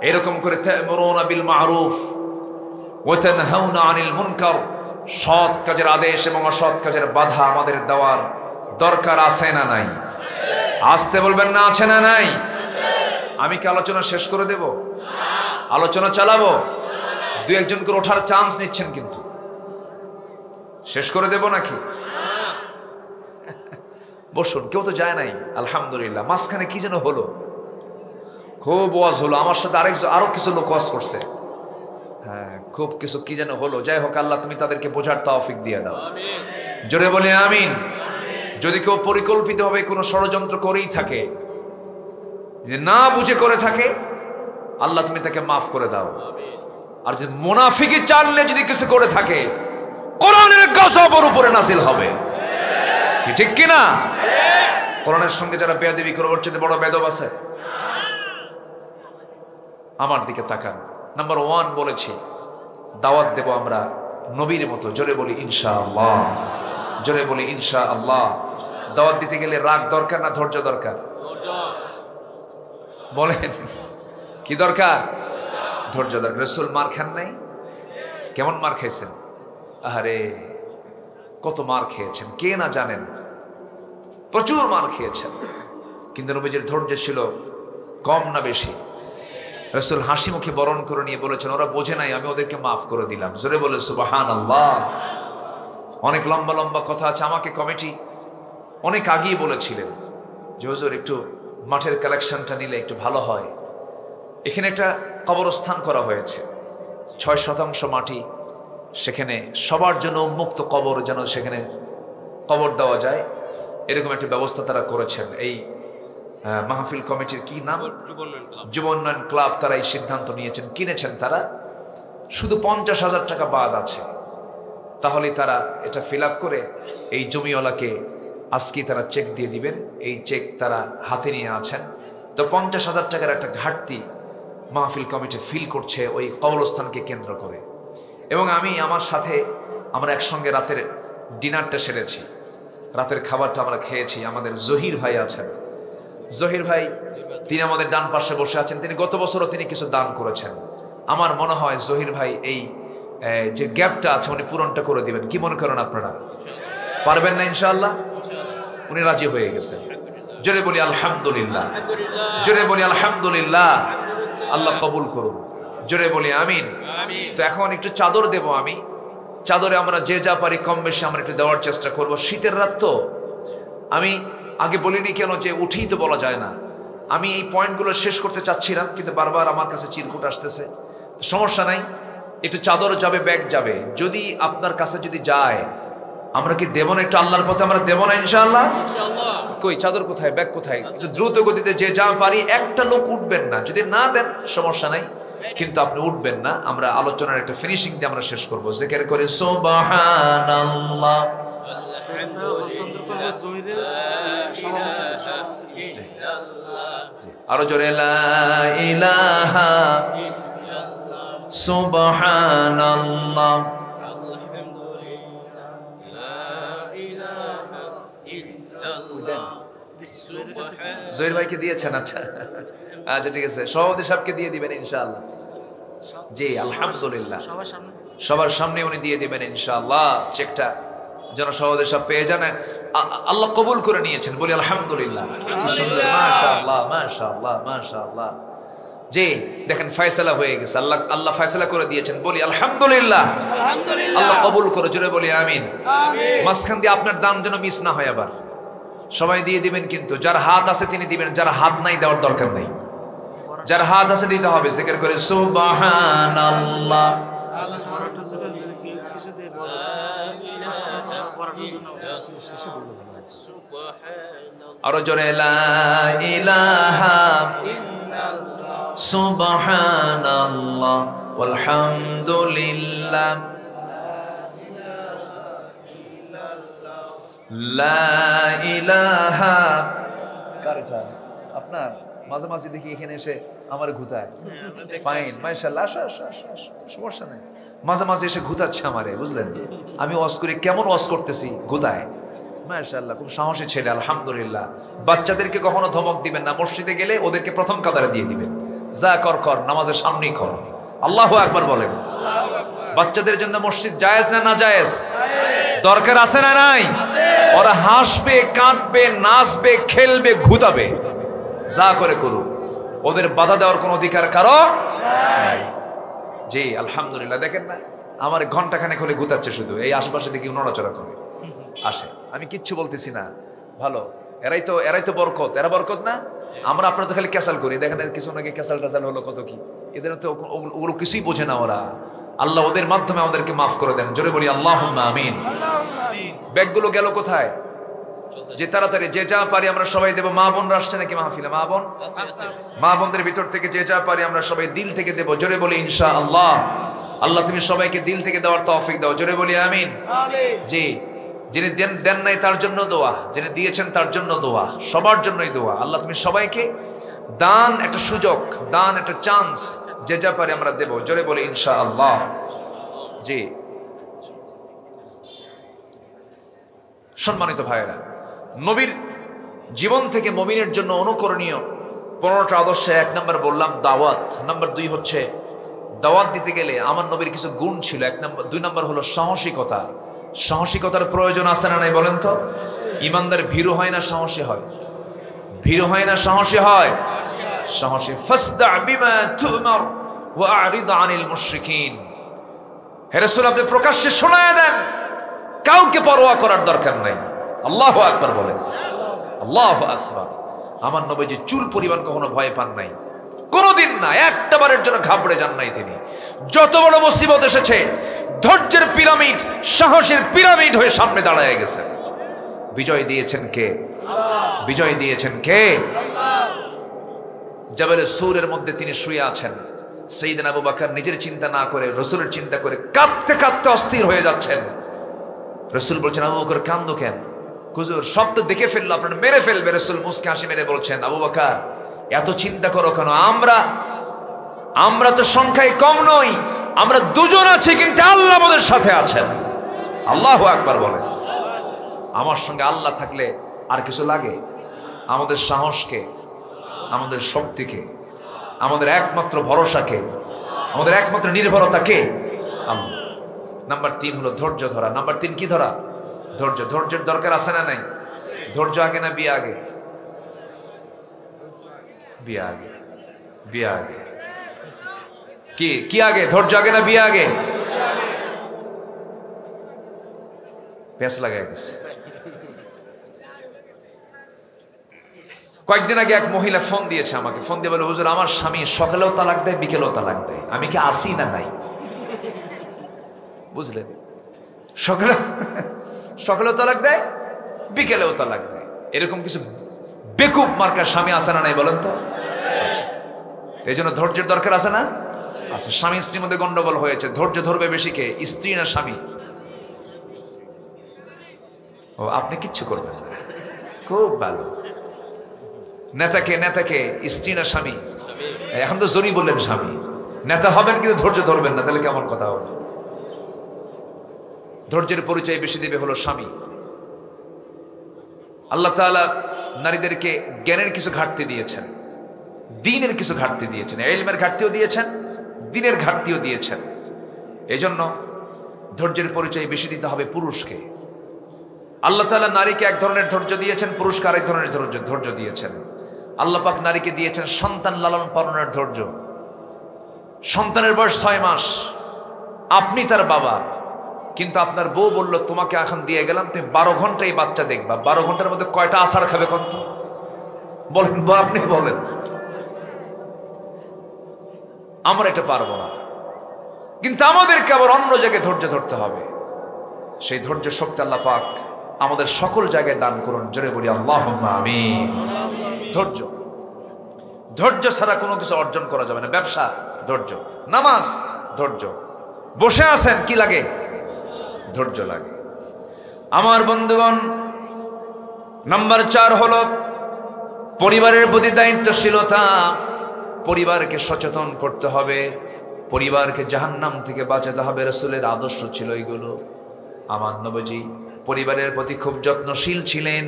এরকম করে তা'মুরুনা বিল মা'রুফ ওয়া তানহাউনা আনিল মুনকার, সৎ কাজের আদেশ এবং অসৎ কাজের বাধা আমাদের দেওয়ার দরকার আছে না নাই? আসতে বলবেন না, আছে না নাই? আমি কি আলোচনা শেষ করে দেব? আলোচনা চালাবো? দুই একজন করে ওঠার চান্স নিচ্ছেন, কিন্তু শেষ করে দেব নাকি? বসুন, কেউ তো যায় নাই আলহামদুলিল্লাহ। মাঝখানে কি যেন হলো, খুব ওয়াজ হলো, আমার সাথে আরো কিছু লোক ওয়াজ করছে। হ্যাঁ, খুব কিছু কি যেন হলো, যাই হোক আল্লাহ তুমি তাদেরকে বোঝার তৌফিক দিয়ে দাও, জোরে বলে আমিন। যদি কেউ পরিকল্পিতভাবে কোনো ষড়যন্ত্র করেই থাকে, না বুঝে করে থাকে, আল্লাহ তুমি তাকে মাফ করে দাও। আর যদি মুনাফিকি চাললে যদি কিছু করে থাকে, কোরআনের গজব ওর উপরে নাযিল হবে, কি ঠিক কিনা? কোরআনের সঙ্গে যারা বেয়াদবি করে, ওর চেয়ে বড় বেয়াদব আছে? আমার দিকে তাকান। নাম্বার 1 বলেছি, দাওয়াত দেব আমরা নবীর মতো, জোরে বলি ইনশাআল্লাহ, জোরে বলি ইনশাআল্লাহ। দাওয়াত দিতে গেলে রাগ দরকার না ধৈর্য দরকার? বলেন কি দরকার? ধৈর্য দরকার। রাসূল মার খান নাই? কেমন মার খেয়েছেন? আরে কত মার খেয়েছেন কে না জানেন, প্রচুর মার খেয়েছেন, কিন্তু নবীজির ধৈর্য ছিল কম না বেশি? রাসূল হাসি মুখে বরণ করে নিয়ে বলেছেন, ওরা বোঝে নাই, আমি ওদেরকে মাফ করে দিলাম। জোরে বলে সুবহানাল্লাহ। অনেক লম্বা লম্বা কথা আছে। আমাকে কমিটি অনেক আগেই বলেছিলেন যে হুজুর একটু মাঠের কালেকশনটা নিলে একটু ভালো হয়। এখানে একটা কবরস্থান করা হয়েছে, 6% মাটি, সেখানে সবার জন্য উন্মুক্ত কবর, যেন সেখানে কবর দেওয়া যায়, এরকম একটা ব্যবস্থা তারা করেছেন। এই মাহফিল কমিটির কি নাম? যুব উন্নয়ন ক্লাব। তারা এই সিদ্ধান্ত নিয়েছেন, কিনেছেন তারা। শুধু 50,000 টাকা বাদ আছে, তাহলে তারা এটা ফিল আপ করে এই জমিওয়ালাকে আজকে তারা চেক দিয়ে দিবেন। এই চেক তারা হাতে নিয়ে আছেন। তো 50,000 টাকার একটা ঘাটতি মাহফিল কমিটি ফিল করছে ওই কবরস্থানকে কেন্দ্র করে। এবং আমি আমার সাথে আমরা একসঙ্গে রাতের ডিনারটা সেরেছি, রাতের খাবারটা আমরা খেয়েছি। আমাদের জহির ভাই আছেন, জহির ভাই তিনি আমাদের ডান পাশে বসে আছেন। তিনি গত বছরও তিনি কিছু দান করেছেন। আমার মনে হয় জহির ভাই এই যে গ্যাপটা আছে উনি পূরণটা করে দিবেন। কি মনে করেন আপনারা? পারবেন না ইনশাআল্লাহ? উনি রাজি হয়ে গেছেন। জোরে বলি আলহামদুলিল্লাহ, জোরে বলি আলহামদুলিল্লাহ। আল্লাহ কবুল করুন, জোরে বলি আমিন। তো এখন একটু চাদর দেব আমি। চাদরে আমরা যে যা পারি কম বেশি আমরা একটু দেওয়ার চেষ্টা করব। শীতের রাত তো, আমি আগে বলিনি কেন যে উঠেই তো বলা যায় না। আমি এই পয়েন্টগুলো শেষ করতে চাচ্ছিলাম, কিন্তু বারবার আমার কাছে চিরকুট আসতেছে। সমস্যা নাই, একটু চাদর যাবে, ব্যাগ যাবে। যদি আপনার কাছে যদি যায়, আমরা কি দেব না? একটু আল্লাহর পথে আমরা দেব না ইনশাআল্লাহ? কই চাদর কোথায়, ব্যাগ কোথায়? কিন্তু দ্রুত গতিতে যে যা পারি। একটা লোক উঠবেন না, যদি না দেন সমস্যা নাই, কিন্তু আপনি উঠবেন না। আমরা আলোচনার একটা ফিনিশিং দিয়ে আমরা শেষ করবো। জিকির করে সুবহানাল্লাহ। আরো জোরে লা ইলাহা সুবহানাল্লাহ। জহির ভাইকে দিয়েছেন? আচ্ছা আচ্ছা ঠিক আছে, সভাপতি সাহেবকে দিয়ে দিবেন ইনশাআল্লাহ। জি আলহামদুলিল্লাহ, সবার সামনে উনি দিয়ে দিবেন ইনশাআল্লাহ। চেকটা যেন সভাপতি সাহেব পেয়ে যান। আল্লাহ কবুল করে নিয়েছেন, বলি আলহামদুলিল্লাহ। কি সুন্দর, মাশাআল্লাহ মাশাআল্লাহ মাশাআল্লাহ। জি দেখেন ফয়সালা হয়ে গেছে, আল্লাহ ফয়সালা করে দিয়েছেন, বলি আলহামদুলিল্লাহ। আল্লাহ কবুল করে, জোরে বলি আমিন। মাঝখান দিয়ে আপনার দান যেন মিস না হয়। আবার সবাই দিয়ে দিবেন, কিন্তু যার হাত আছে তিনি দিবেন, যার হাত নাই দেওয়ার দরকার নাই। যার হাত আছে দিতে হবে। জিকির করে সুবহানাল্লাহ। আরো জোরে লা ইলাহা সুবহানাল্লাহ ওয়ালহামদুলিল্লাহ লা ইলাহা। কারটা আপনার মাঝে মাঝে দেখি এখানে এসে আমার ঘুতায়। ফাইন, মাশাআল্লাহ, সমস্যা নেই। মাঝে মাঝে এসে ঘুতাচ্ছে আমারে, বুঝলেন? আমি ওয়াজ করি, কেমন ওয়াজ করতেছি, ঘুতায়। মাশাআল্লাহ, খুব সাহসী ছেলে, আলহামদুলিল্লাহ। বাচ্চাদেরকে কখনো ধমক দিবেন না। মসজিদে গেলে ওদেরকে প্রথম কাতারে দিয়ে দিবেন। যা কর কর, নামাজের সামনেই কর। আল্লাহু আকবার বলেন। বাচ্চাদের জন্য মসজিদ জায়েজ না না জায়েজ? দরকার আছে না নাই? ওরা হাসবে, কাঁদবে, নাচবে, খেলবে, ঘুতাবে, যা করে করুক, ওদের বাধা দেওয়ার কোন অধিকার কারো নাই। জি আলহামদুলিল্লাহ। দেখেন না, আমার ঘন্টাখানেক হলে ঘুতাচ্ছে, শুধু এই আশেপাশে দেখি নড়াচড়া করে আসে। আমি কিচ্ছু বলতেছি না, ভালো। এরাই তো বরকত, এরা বরকত না? আমরা আপনারা তো খালি ক্যাসাল করি। দেখেন কিছু নাকি ক্যাসাল টাসাল হলো কত কি, এদের তো ওগুলো কিছুই বোঝে না ওরা। আল্লাহ ওদের মাধ্যমে আমাদেরকে মাফ করে দেন। জোরে বলি আল্লাহুম্মা আমিন। ব্যাগগুলো গেল কোথায়? যে তাড়াতাড়ি যে যা পারি আমরা সবাই দেব। মা বোনরা আসছে নাকি মাহফিলে? মা বোনদের ভিতর থেকে যে যা পারি আমরা সবাই দিল থেকে দেব। জোরে বলি ইনশাআল্লাহ। আল্লাহ তুমি সবাইকে দিল থেকে দেওয়ার তৌফিক দাও। জোরে বলি আমিন। জি, যিনি দেন নাই তার জন্য দোয়া, যিনি দিয়েছেন তার জন্য দোয়া, সবার জন্যই দোয়া। আল্লাহ তুমি সবাইকে দান একটা সুযোগ, দান একটা চান্স, যে যা পারি আমরা দেব। জোরে বলি ইনশাআল্লাহ। জি, সম্মানিত ভাইয়েরা, নবীর জীবন থেকে মুমিনের জন্য অনুকরণীয় 15টা আদর্শে 1 নম্বর বললাম দাওয়াত। নাম্বার 2 হচ্ছে দাওয়াত দিতে গেলে আমার নবীর কিছু গুণ ছিল। 2 নম্বর হলো সাহসিকতা। সাহসিকতার প্রয়োজন আছে না নাই বলেন তো? ইমানদার ভীরু হয় না সাহসী হয়? ভীরু হয় না সাহসী হয়? সাহসী। ফাসদা বিমা তুমার ওয়া আরিদ আনিল মুশরিকিন। হে রাসূল, আপনি প্রকাশ্যে শোনায় দেন, কাউকে পরোয়া করার দরকার নাই। আল্লাহু আকবার বলেন। আল্লাহু আকবার। আমার নবীজি চুল পরিমাণ কখনো ভয় পান নাই, কোনদিন না, একটা বারের জন্য ঘাবড়ে যান নাই তিনি। যত বড় মুসিবত এসেছে, ধৈর্যের পিরামিড, সাহসের পিরামিড হয়ে সামনে দাঁড়ায় গেছে। বিজয় দিয়েছেন কে? বিজয় দিয়েছেন কে? জাবালে সূরের মধ্যে তিনি শুয়ে আছেন। সাইয়েদনা আবু বকর নিজের চিন্তা না করে রাসূলের চিন্তা করে কাঁদতে কাঁদতে অস্থির হয়ে যাচ্ছেন। রাসূল বলছেন, আবু বকর কান্দো কেন? হুজুর সব তো দেখে ফেললো, আপনারা মেরে ফেলবে। রাসূল মুস্কি হাসি মেরে বলছেন, আবু বকর এত চিন্তা করো কেন? আমরা তো সংখ্যায় কম নই, আমরা দুজন আছি, কিন্তু আল্লাহ আমাদের সাথে আছেন। আল্লাহু আকবার বলেন। আমার সঙ্গে আল্লাহ থাকলে আর কিছু লাগে? আমাদের সাহসকে, আমাদের শক্তিকে, আমাদের একমাত্র ভরসাকে, আমাদের একমাত্র নির্ভরতাকে আল্লাহ। নাম্বার 3 হলো ধৈর্য ধরা। নাম্বার 3 কি ধরা? ধৈর্য। ধৈর্যের দরকার আছে না নাই? ধৈর্য আগে না বিয়ে আগে? বিয়ে আগে। বিয়ে আগে। কি আগে? ধৈর্য আগে না বিয়ে আগে? পেঁচ লাগাই গেছে। কয়েকদিন আগে এক মহিলা ফোন দিয়েছে আমাকে। ফোন দিয়ে বলে, হুজুর আমার স্বামী সকালেও তালাক দেয়, বিকেলেও তালাক দেয়, আমি কি আসি না নাই? বুঝলেন? সকালেও তালাক দেয়, বিকেলেও তালাক দেয়। এরকম কিছু বেকুব মার্কার স্বামী আছে না নাই বলেন তো? এই জন্য ধৈর্যের দরকার আছে না? আছে। স্বামী স্ত্রীর মধ্যে গন্ডগোল হয়েছে, ধৈর্য ধরবে বেশি কে? স্ত্রী না স্বামী? ও, আপনি কিচ্ছু করবেন না, খুব ভালো। নেতাকে স্ত্রী না স্বামী? এখন তো জোরই বললেন স্বামী। নেতা হবেন কিন্তু ধৈর্য ধরবেন না, তাহলে কেমন কথা হলো? ধৈর্যের পরিচয় বেশি দেবে হলো স্বামী। আল্লাহ তাআলা নারীদেরকে জ্ঞানের কিছু ঘাটতি দিয়েছেন, দ্বীনের কিছু ঘাটতি দিয়েছেন, ইলমের ঘাটতিও দিয়েছেন, দ্বীনের ঘাটতিও দিয়েছেন। এই জন্য ধৈর্যের পরিচয় বেশি দিতে হবে পুরুষকে। আল্লাহ তাআলা নারীকে এক ধরনের ধৈর্য দিয়েছেন, পুরুষকে আরেক ধরনের ধৈর্য দিয়েছেন। আল্লাহ পাক নারীকে দিয়েছেন সন্তান লালন পালনের ধৈর্য। সন্তানের বয়স 6 মাস, আপনি তার বাবা, কিন্তু আপনার বউ বলল, তোমাকে এখন দিয়ে গেলাম, তুমি 12 ঘন্টা এই বাচ্চা দেখবা। 12 ঘন্টার মধ্যে কয়টা আছাড় খাবে কত? বলেন, আপনি বলেন। আমরা এটা পারবো না, কিন্তু আমাদেরকে আবার অন্য জায়গায় ধৈর্য ধরতে হবে। সেই ধৈর্য শক্তি আল্লাহ পাক আমাদের সকল জায়গায় দান করুন। জোরে বলি আল্লাহুম্মা আমিন। ধৈর্য ছাড়া কোনো কিছু অর্জন করা যাবে না। ব্যবসা ধৈর্য, নামাজ ধৈর্য, বসে আছেন কি লাগে? ধৈর্য লাগে। আমার বন্ধুগণ, নাম্বার 4 হলো পরিবারের প্রতি দায়িত্বশীলতা। পরিবারকে সচেতন করতে হবে, পরিবারকে জাহান্নাম থেকে বাঁচাতে হবে। রাসূলের আদর্শ ছিল এগুলো। আমার নবীজি পরিবারের প্রতি খুব যত্নশীল ছিলেন।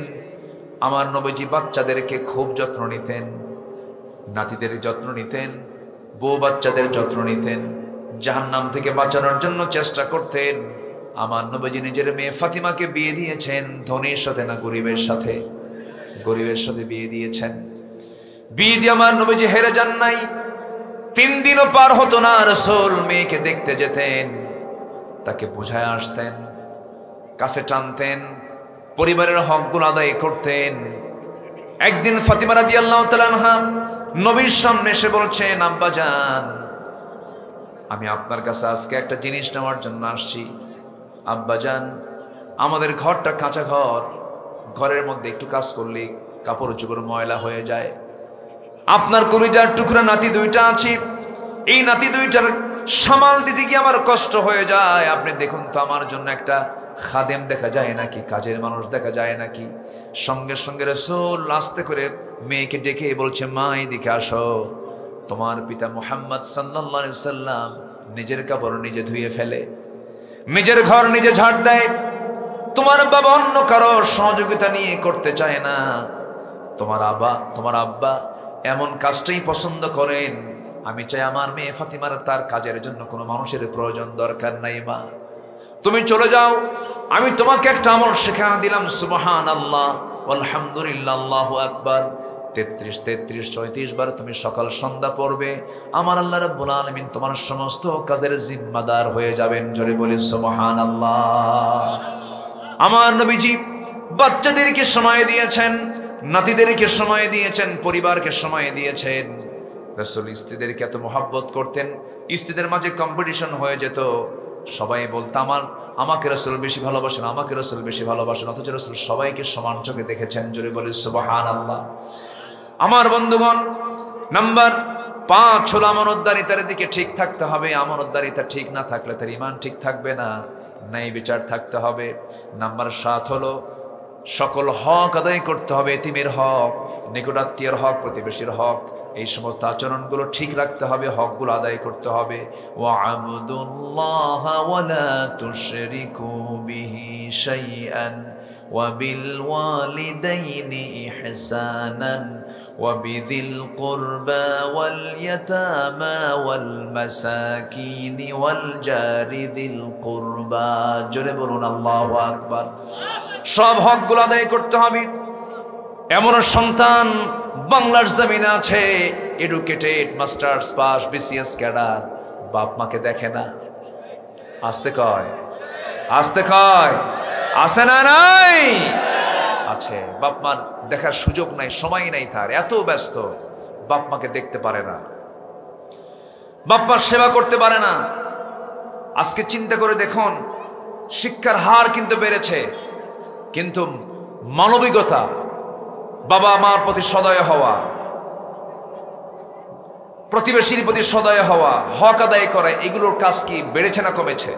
আমার নবীজি বাচ্চাদেরকে খুব যত্ন নিতেন, নাতিদের যত্ন নিতেন, বউ বাচ্চাদের যত্ন নিতেন, জাহান্নাম থেকে বাঁচানোর জন্য চেষ্টা করতেন। আমার নবীজি নিজের মেয়ে ফাতিমাকে বিয়ে দিয়েছেন ধনীর সাথে না গরিবের সাথে? গরিবের সাথে বিয়ে দিয়েছেন। বিয়ে দিয়ে আমার নবীজি হেরে যান নাই। 3 দিনও পার হতো না রাসূল মেয়েকে দেখতে যেতেন, তাকে বুঝায় আসতেন, কাছে টানতেন, পরিবারের হকগুলো আদায় করতেন। একদিন ফাতিমা রাদিয়াল্লাহু তাআলা আনহা নবীর সামনে এসে বলছেন, আব্বাজান আমি আপনার কাছে আজকে একটা জিনিস নেওয়ার জন্য আসছি। আব্বাজান, আমাদের ঘরটা কাঁচা ঘর, ঘরের মধ্যে একটু কাজ করলে কাপড় চোপড় ময়লা হয়ে যায়। আপনার কলিজার টুকরা নাতি দুইটা আছে, এই নাতি দুইটার সামাল দিতে গিয়ে আমার কষ্ট হয়ে যায়। আপনি দেখুন তো, আমার জন্য একটা খাদেম দেখা যায় নাকি, কাজের মানুষ দেখা যায় নাকি? সঙ্গে সঙ্গে রাসূল আস্তে করে মেয়েকে ডেকে বলছে, মা এদিকে আসো। তোমার পিতা মুহাম্মদ সাল্লাল্লাহু আলাইহি সাল্লাম নিজের কাপড় নিজে ধুয়ে ফেলে, নিজের ঘর নিজে ঝাড় দেয়। তোমার বাবা অন্য কারো সহযোগিতা নিয়ে করতে চায় না। তোমার আব্বা এমন কাজটাই পছন্দ করেন। আমি চাই আমার মেয়ে ফাতিমার তার কাজের জন্য কোনো মানুষের প্রয়োজন দরকার নাই। মা, তুমি চলে যাও, আমি তোমাকে একটা আমল শেখা দিলাম। সুবহানাল্লাহ, আলহামদুলিল্লাহ, আল্লাহু আকবার 33 বার তুমি সকাল সন্ধ্যা পড়বে। আমার আল্লাহ রাব্বুল আলামিন তোমার সমস্ত কাজের জিম্মাদার হয়ে যাবেন। জোরে বলি সুবহানাল্লাহ। আমার নবীজি বাচ্চাদেরকে সময় দিয়েছেন, নাতিদেরকে সময় দিয়েছেন, পরিবারকে সময় দিয়েছেন। রাসূল স্ত্রীদেরকে এত মহব্বত করতেন, স্ত্রীদের মাঝে কম্পিটিশন হয়ে যেত। সবাই বলতো আমাকে রাসূল বেশি ভালোবাসেন, আমাকে রাসূল বেশি ভালোবাসেন, অথচ রাসূল সবাইকে সমান চোখে দেখেছেন। জোরে বলি সুবহানাল্লাহ। আমার বন্ধুগণ, নাম্বার 5 হলো আমানতদারিতার দিকে ঠিক থাকতে হবে। আমানতদারিতা ঠিক না থাকলে তার ঈমান ঠিক থাকবে না, ন্যায় বিচার থাকতে হবে। নাম্বার 7 হলো সকল হক আদায় করতে হবে। এতিমের হক, নিকটাত্মীয়ের হক, প্রতিবেশীর হক, এই সমস্ত আচরণগুলো ঠিক রাখতে হবে, হকগুলো আদায় করতে হবে। ওয়া'বুদুল্লাহা ওয়া লা তুশরিকু বিহি শাইআন ওয়া বিল ওয়ালিদাইনি ইহসানান ওয়া বিযিল কুরবা ওয়াল ইয়াতামা ওয়াল মাসাকিন ওয়াল জারি যিল কুরবা। জোরে বলুন আল্লাহু আকবার। সব হকগুলো আদায় করতে হবে। এমন সন্তান বাংলার জমিনে আছে, educated, masters pass, BCS cadre, বাপ মাকে দেখে না। আসতে কয় আছে না? নাই আছে। বাপ মার দেখার সুযোগ নাই, সময় নাই, তার এত ব্যস্ত, বাপ মাকে দেখতে পারে না, বাপ মার সেবা করতে পারে না। আজকে চিন্তা করে দেখুন, শিক্ষার হার কিন্তু বেড়েছে, কিন্তু মানবিকতা, বাবা মার প্রতি সদয় হওয়া, প্রতিবেশীর প্রতি সদয় হওয়া, হক আদায় করা, এগুলোর কাজ কি বেড়েছে না কমেছে?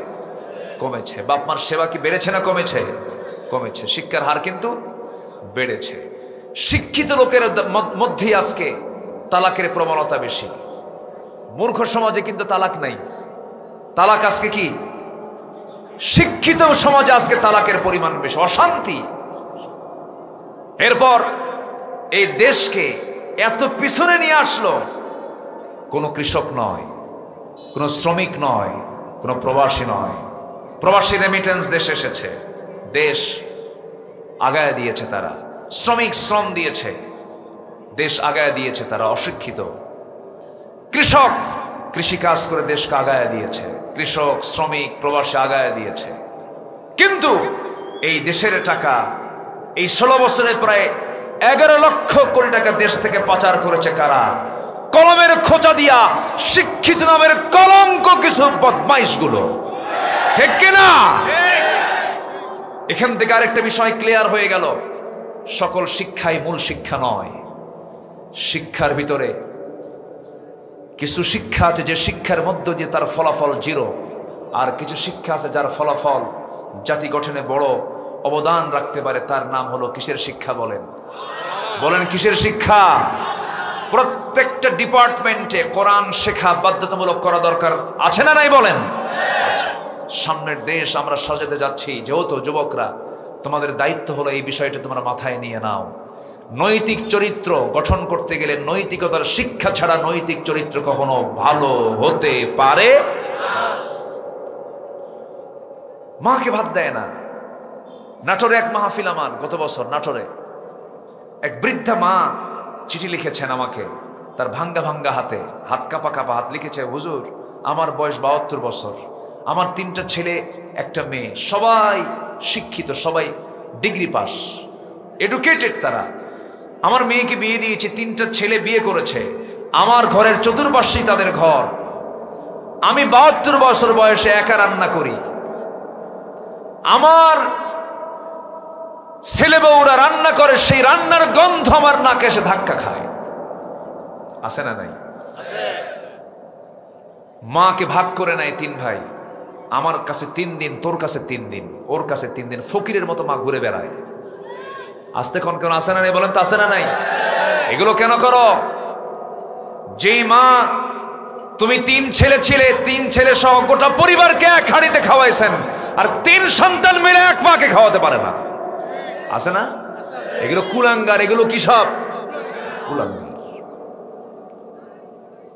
কমেছে। বাপ মার সেবা কি বেড়েছে না কমেছে? কমেছে। শিক্ষার হার কিন্তু বেড়েছে। শিক্ষিত লোকের মধ্যে আজকে তালাকের প্রবণতা বেশি। মূর্খ সমাজে কিন্তু তালাক নাই। তালাক আজকে কি? শিক্ষিত সমাজে আজকে তালাকের পরিমাণ বেশি, অশান্তি। এরপর এই দেশকে এত পিছনে নিয়ে আসলো কোনো কৃষক নয়, কোনো শ্রমিক নয়, কোনো প্রবাসী নয়। প্রবাসী রেমিটেন্স দেশে এসেছে, দেশ আগায় দিয়েছে তারা। শ্রমিক শ্রম দিয়েছে, দেশ আগায় দিয়েছে তারা। অশিক্ষিত কৃষক কৃষিকাজ করে দেশকে আগায় দিয়েছে, কৃষক, শ্রমিক, প্রবাসী আগায় দিয়েছে। কিন্তু এই দেশের টাকা এই 16 বছরে প্রায় 11 লক্ষ কোটি টাকা দেশ থেকে পাচার করেছে কারা? কলমের খোঁচা দিয়া শিক্ষিত নামের কলঙ্ক কিছু বদমাইশ গুলো, ঠিক কিনা? এখান থেকে আরেকটা বিষয় ক্লিয়ার হয়ে গেল, সকল শিক্ষাই মূল শিক্ষা নয়। শিক্ষার ভিতরে কিছু শিক্ষা আছে যে শিক্ষার মধ্য দিয়ে তার ফলাফল 0, আর কিছু শিক্ষা আছে যার ফলাফল জাতি গঠনে বড় অবদান রাখতে পারে। তার নাম হলো কিসের শিক্ষা? বলেন কিসের শিক্ষা? প্রত্যেকটা ডিপার্টমেন্টে কোরআন শেখা বাধ্যতামূলক করা দরকার আছে না নাই? বলেন। সামনের দেশ আমরা সাজাতে যাচ্ছি, যেহেতু যুবকরা, তোমাদের দায়িত্ব হলো এই বিষয়টা তোমরা মাথায় নিয়ে নাও। নৈতিক চরিত্র গঠন করতে গেলে নৈতিকতার শিক্ষা ছাড়া নৈতিক চরিত্র কখনো ভালো হতে পারে না। মাকে ভাত দেয় না। নাটোরে এক মাহফিল, আমার গত বছর নাটোরে এক বৃদ্ধা মা চিঠি লিখেছেন আমাকে, তার ভাঙ্গা ভাঙ্গা হাতে, হাত কাঁপা কাঁপা হাত, লিখেছে, হুজুর আমার বয়স 72 বছর, আমার 3টা ছেলে, একটা মেয়ে, সবাই শিক্ষিত, সবাই ডিগ্রি পাস, এডুকেটেড তারা। আমার মেয়েকে বিয়ে দিয়েছি, 3টা ছেলে বিয়ে করেছে, আমার ঘরের চতুর্পার্শ্বেই তাদের ঘর, আমি 72 বছর বয়সে একা রান্না করি, আমার ছেলে বউরা রান্না করে, সেই রান্নার গন্ধ আমার নাকে এসে ধাক্কা খায়। আছে না নাই? মাকে ভাগ করে নেয় 3 ভাই, আমার কাছে 3 দিন, তোর কাছে 3 দিন, ওর কাছে 3 দিন, ফকিরের মতো মা ঘুরে বেড়ায়। আসতে কোন কেন আসে না নাই বলেন তো? আসে না নাই? এগুলো কেন করো? যেই মা তুমি 3 ছেলে ছিলে, 3 ছেলে সহ গোটা পরিবারকে এক হাঁড়িতে খাওয়াইছেন, আর 3 সন্তান মিলে এক মাকে খাওয়াতে পারে না। আছে না? এগুলো কুলাঙ্গার, এগুলো কি সব কুলাঙ্গার।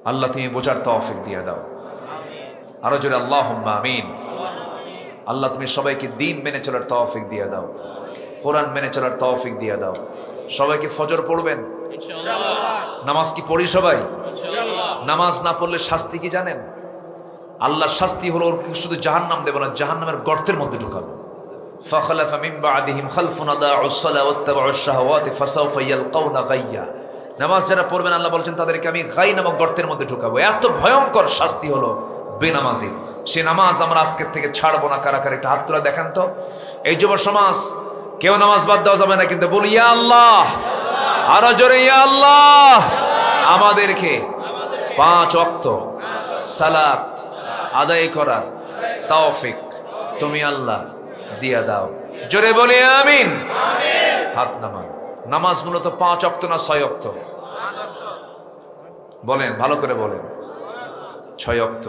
আল্লাহ তুমি বোঝার তৌফিক দিয়ে দাও। আরো জোরে আল্লাহুম্মা আমিন। আল্লাহ তুমি সবাইকে দিন মেনে চলার তৌফিক দিয়ে দাও, কোরআন মেনে চলার তৌফিক দিয়ে দাও। সবাইকে ফজর পড়বেন ইনশাআল্লাহ। নামাজ কি পড়ি সবাই? ইনশাআল্লাহ। নামাজ না পড়লে শাস্তি কি জানেন? আল্লাহর শাস্তি হলো শুধু জাহান্নাম দেব না, জাহান্নামের গর্তের মধ্যে ঢুকাবো। فخلف من بعدهم خلف اضاعوا الصلاة واتبعوا الشهوات فسوف يلقون غيا। নামাজ যারা পড়বেন আল্লাহ বলেন তাদেরকে আমি গাই নামক গর্তের মধ্যে ঢুকাবো। এত ভয়ঙ্কর শাস্তি হলো বেনামাজি। সে নামাজ আমরা আজকের থেকে ছাড়বো না। কারা কারা একটা হাত তুলে দেখান তো। এই যুব সমাজ, কেউ নামাজ বাদ দেওয়া যাবে না, কিন্তু বলি ইয়া আল্লাহ, আরো জোরে ইয়া আল্লাহ। আমাদেরকে 5 ওয়াক্ত সালাত আদায় করার তৌফিক তুমি আল্লাহ দিয়া দাও। জোরে বলি আমিন। হাত নামান। নামাজ মূলত 5 ওয়াক্ত না 6 ওয়াক্ত? বলেন, ভালো করে বলেন। 6 ওয়াক্ত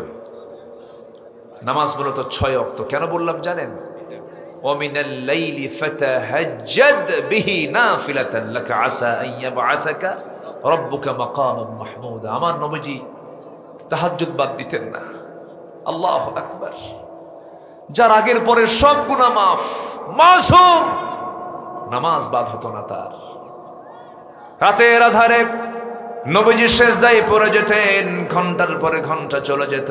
নামাজ মূলত 6 ওয়াক্ত। কেন বললাম জানেন? ওমিনাল লাইলি ফাতাহাজ্জাদ বিহি নাফিলাতান লাকা আসা আন ইয়াবআসাকা রাব্বুকা মাকামান মাহমুদা। আমার নবীজি তাহাজ্জুদ বাদ দিতেন না। আল্লাহু আকবার। যার আগের পরের সব গুনাহ মাফ, মাসুম, নামাজ বাদ হতো না তার। রাতের আধারে নবীজি সেজদায় পড়ে যেতেন, ঘন্টার পরে ঘন্টা চলে যেত,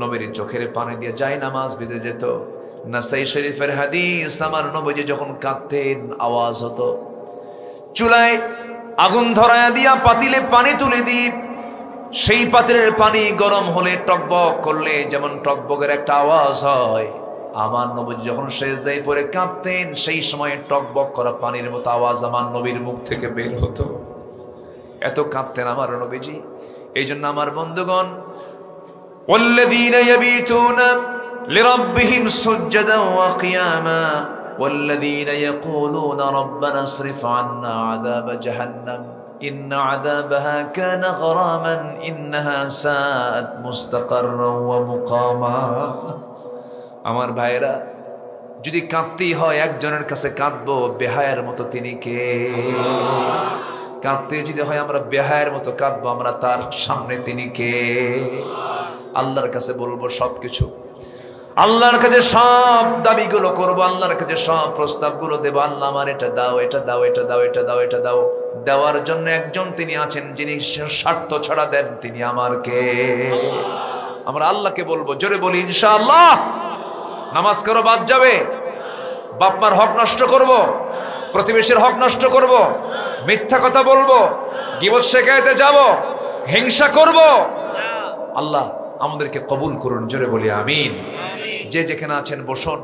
নবীর চোখের পানি দিয়ে যায় নামাজ ভিজে যেত। নাসাই শরীফের হাদিস, আমার নবীজি যখন কাঁদতেন আওয়াজ হতো। চুলায় আগুন ধরায়া দিয়া পাতিলে পানি তুলে দিই, সেই পাত্রের পানি গরম হলে টকবক করলে যেমন টকবকের একটা আওয়াজ হয়, আমার নবীজি যখন সেজদায় পড়ে কাঁদতেন সেই সময় টকবক করা পানির মতো আওয়াজ আমার নবীর মুখ থেকে বের হতো। এত কাঁদতেন আমার নবীজি। এই জন্য আমার বন্ধুগণ, ওয়াল্লাযীনা ইয়াবিতুনা লিরাব্বিহিম সুজদান ওয়া কিয়ামা ওয়াল্লাযীনা ইয়াকুলুনা রাব্বানা ইসরিফ আন্না আযাব জাহান্নাম ইন্না আযাবাহা কানা গরামান ইন্নাহা সাআত মুস্তাকাররান ওয়া মুকামা। আমার ভাইরা, যদি কাঁদতেই হয় একজনের কাছে কাঁদবো, বেহায়ার মতো তিনি কে? কাঁদতে যদি হয় আমরা বেহায়ার মতো কাঁদবো, আমরা তার সামনে তিনি কে? আল্লাহর কাছে বলবো সবকিছু, আল্লাহর কাছে সব দাবিগুলো করবো, আল্লাহর কাছে সব প্রস্তাবগুলো দেবো। আল্লাহ আমার এটা দাও, এটা দাও, এটা দাও, এটা দাও, এটা দাও। দেওয়ার জন্য একজন তিনি আছেন যিনি স্বার্থ ছাড়া দেন, তিনি আমার কে? আমরা আল্লাহকে বলবো। জোরে বলি ইনশাআল্লাহ। নামাজ কারো বাদ যাবে? বাপমার হক নষ্ট করব, প্রতিবেশীর হক নষ্ট করব, মিথ্যা কথা বলবো, গীবত শেখাইতে যাব, হিংসা করব? আল্লাহ আমাদেরকে কবুল করুন। জোরে বলি আমিন। যে যেখানে আছেন বসুন।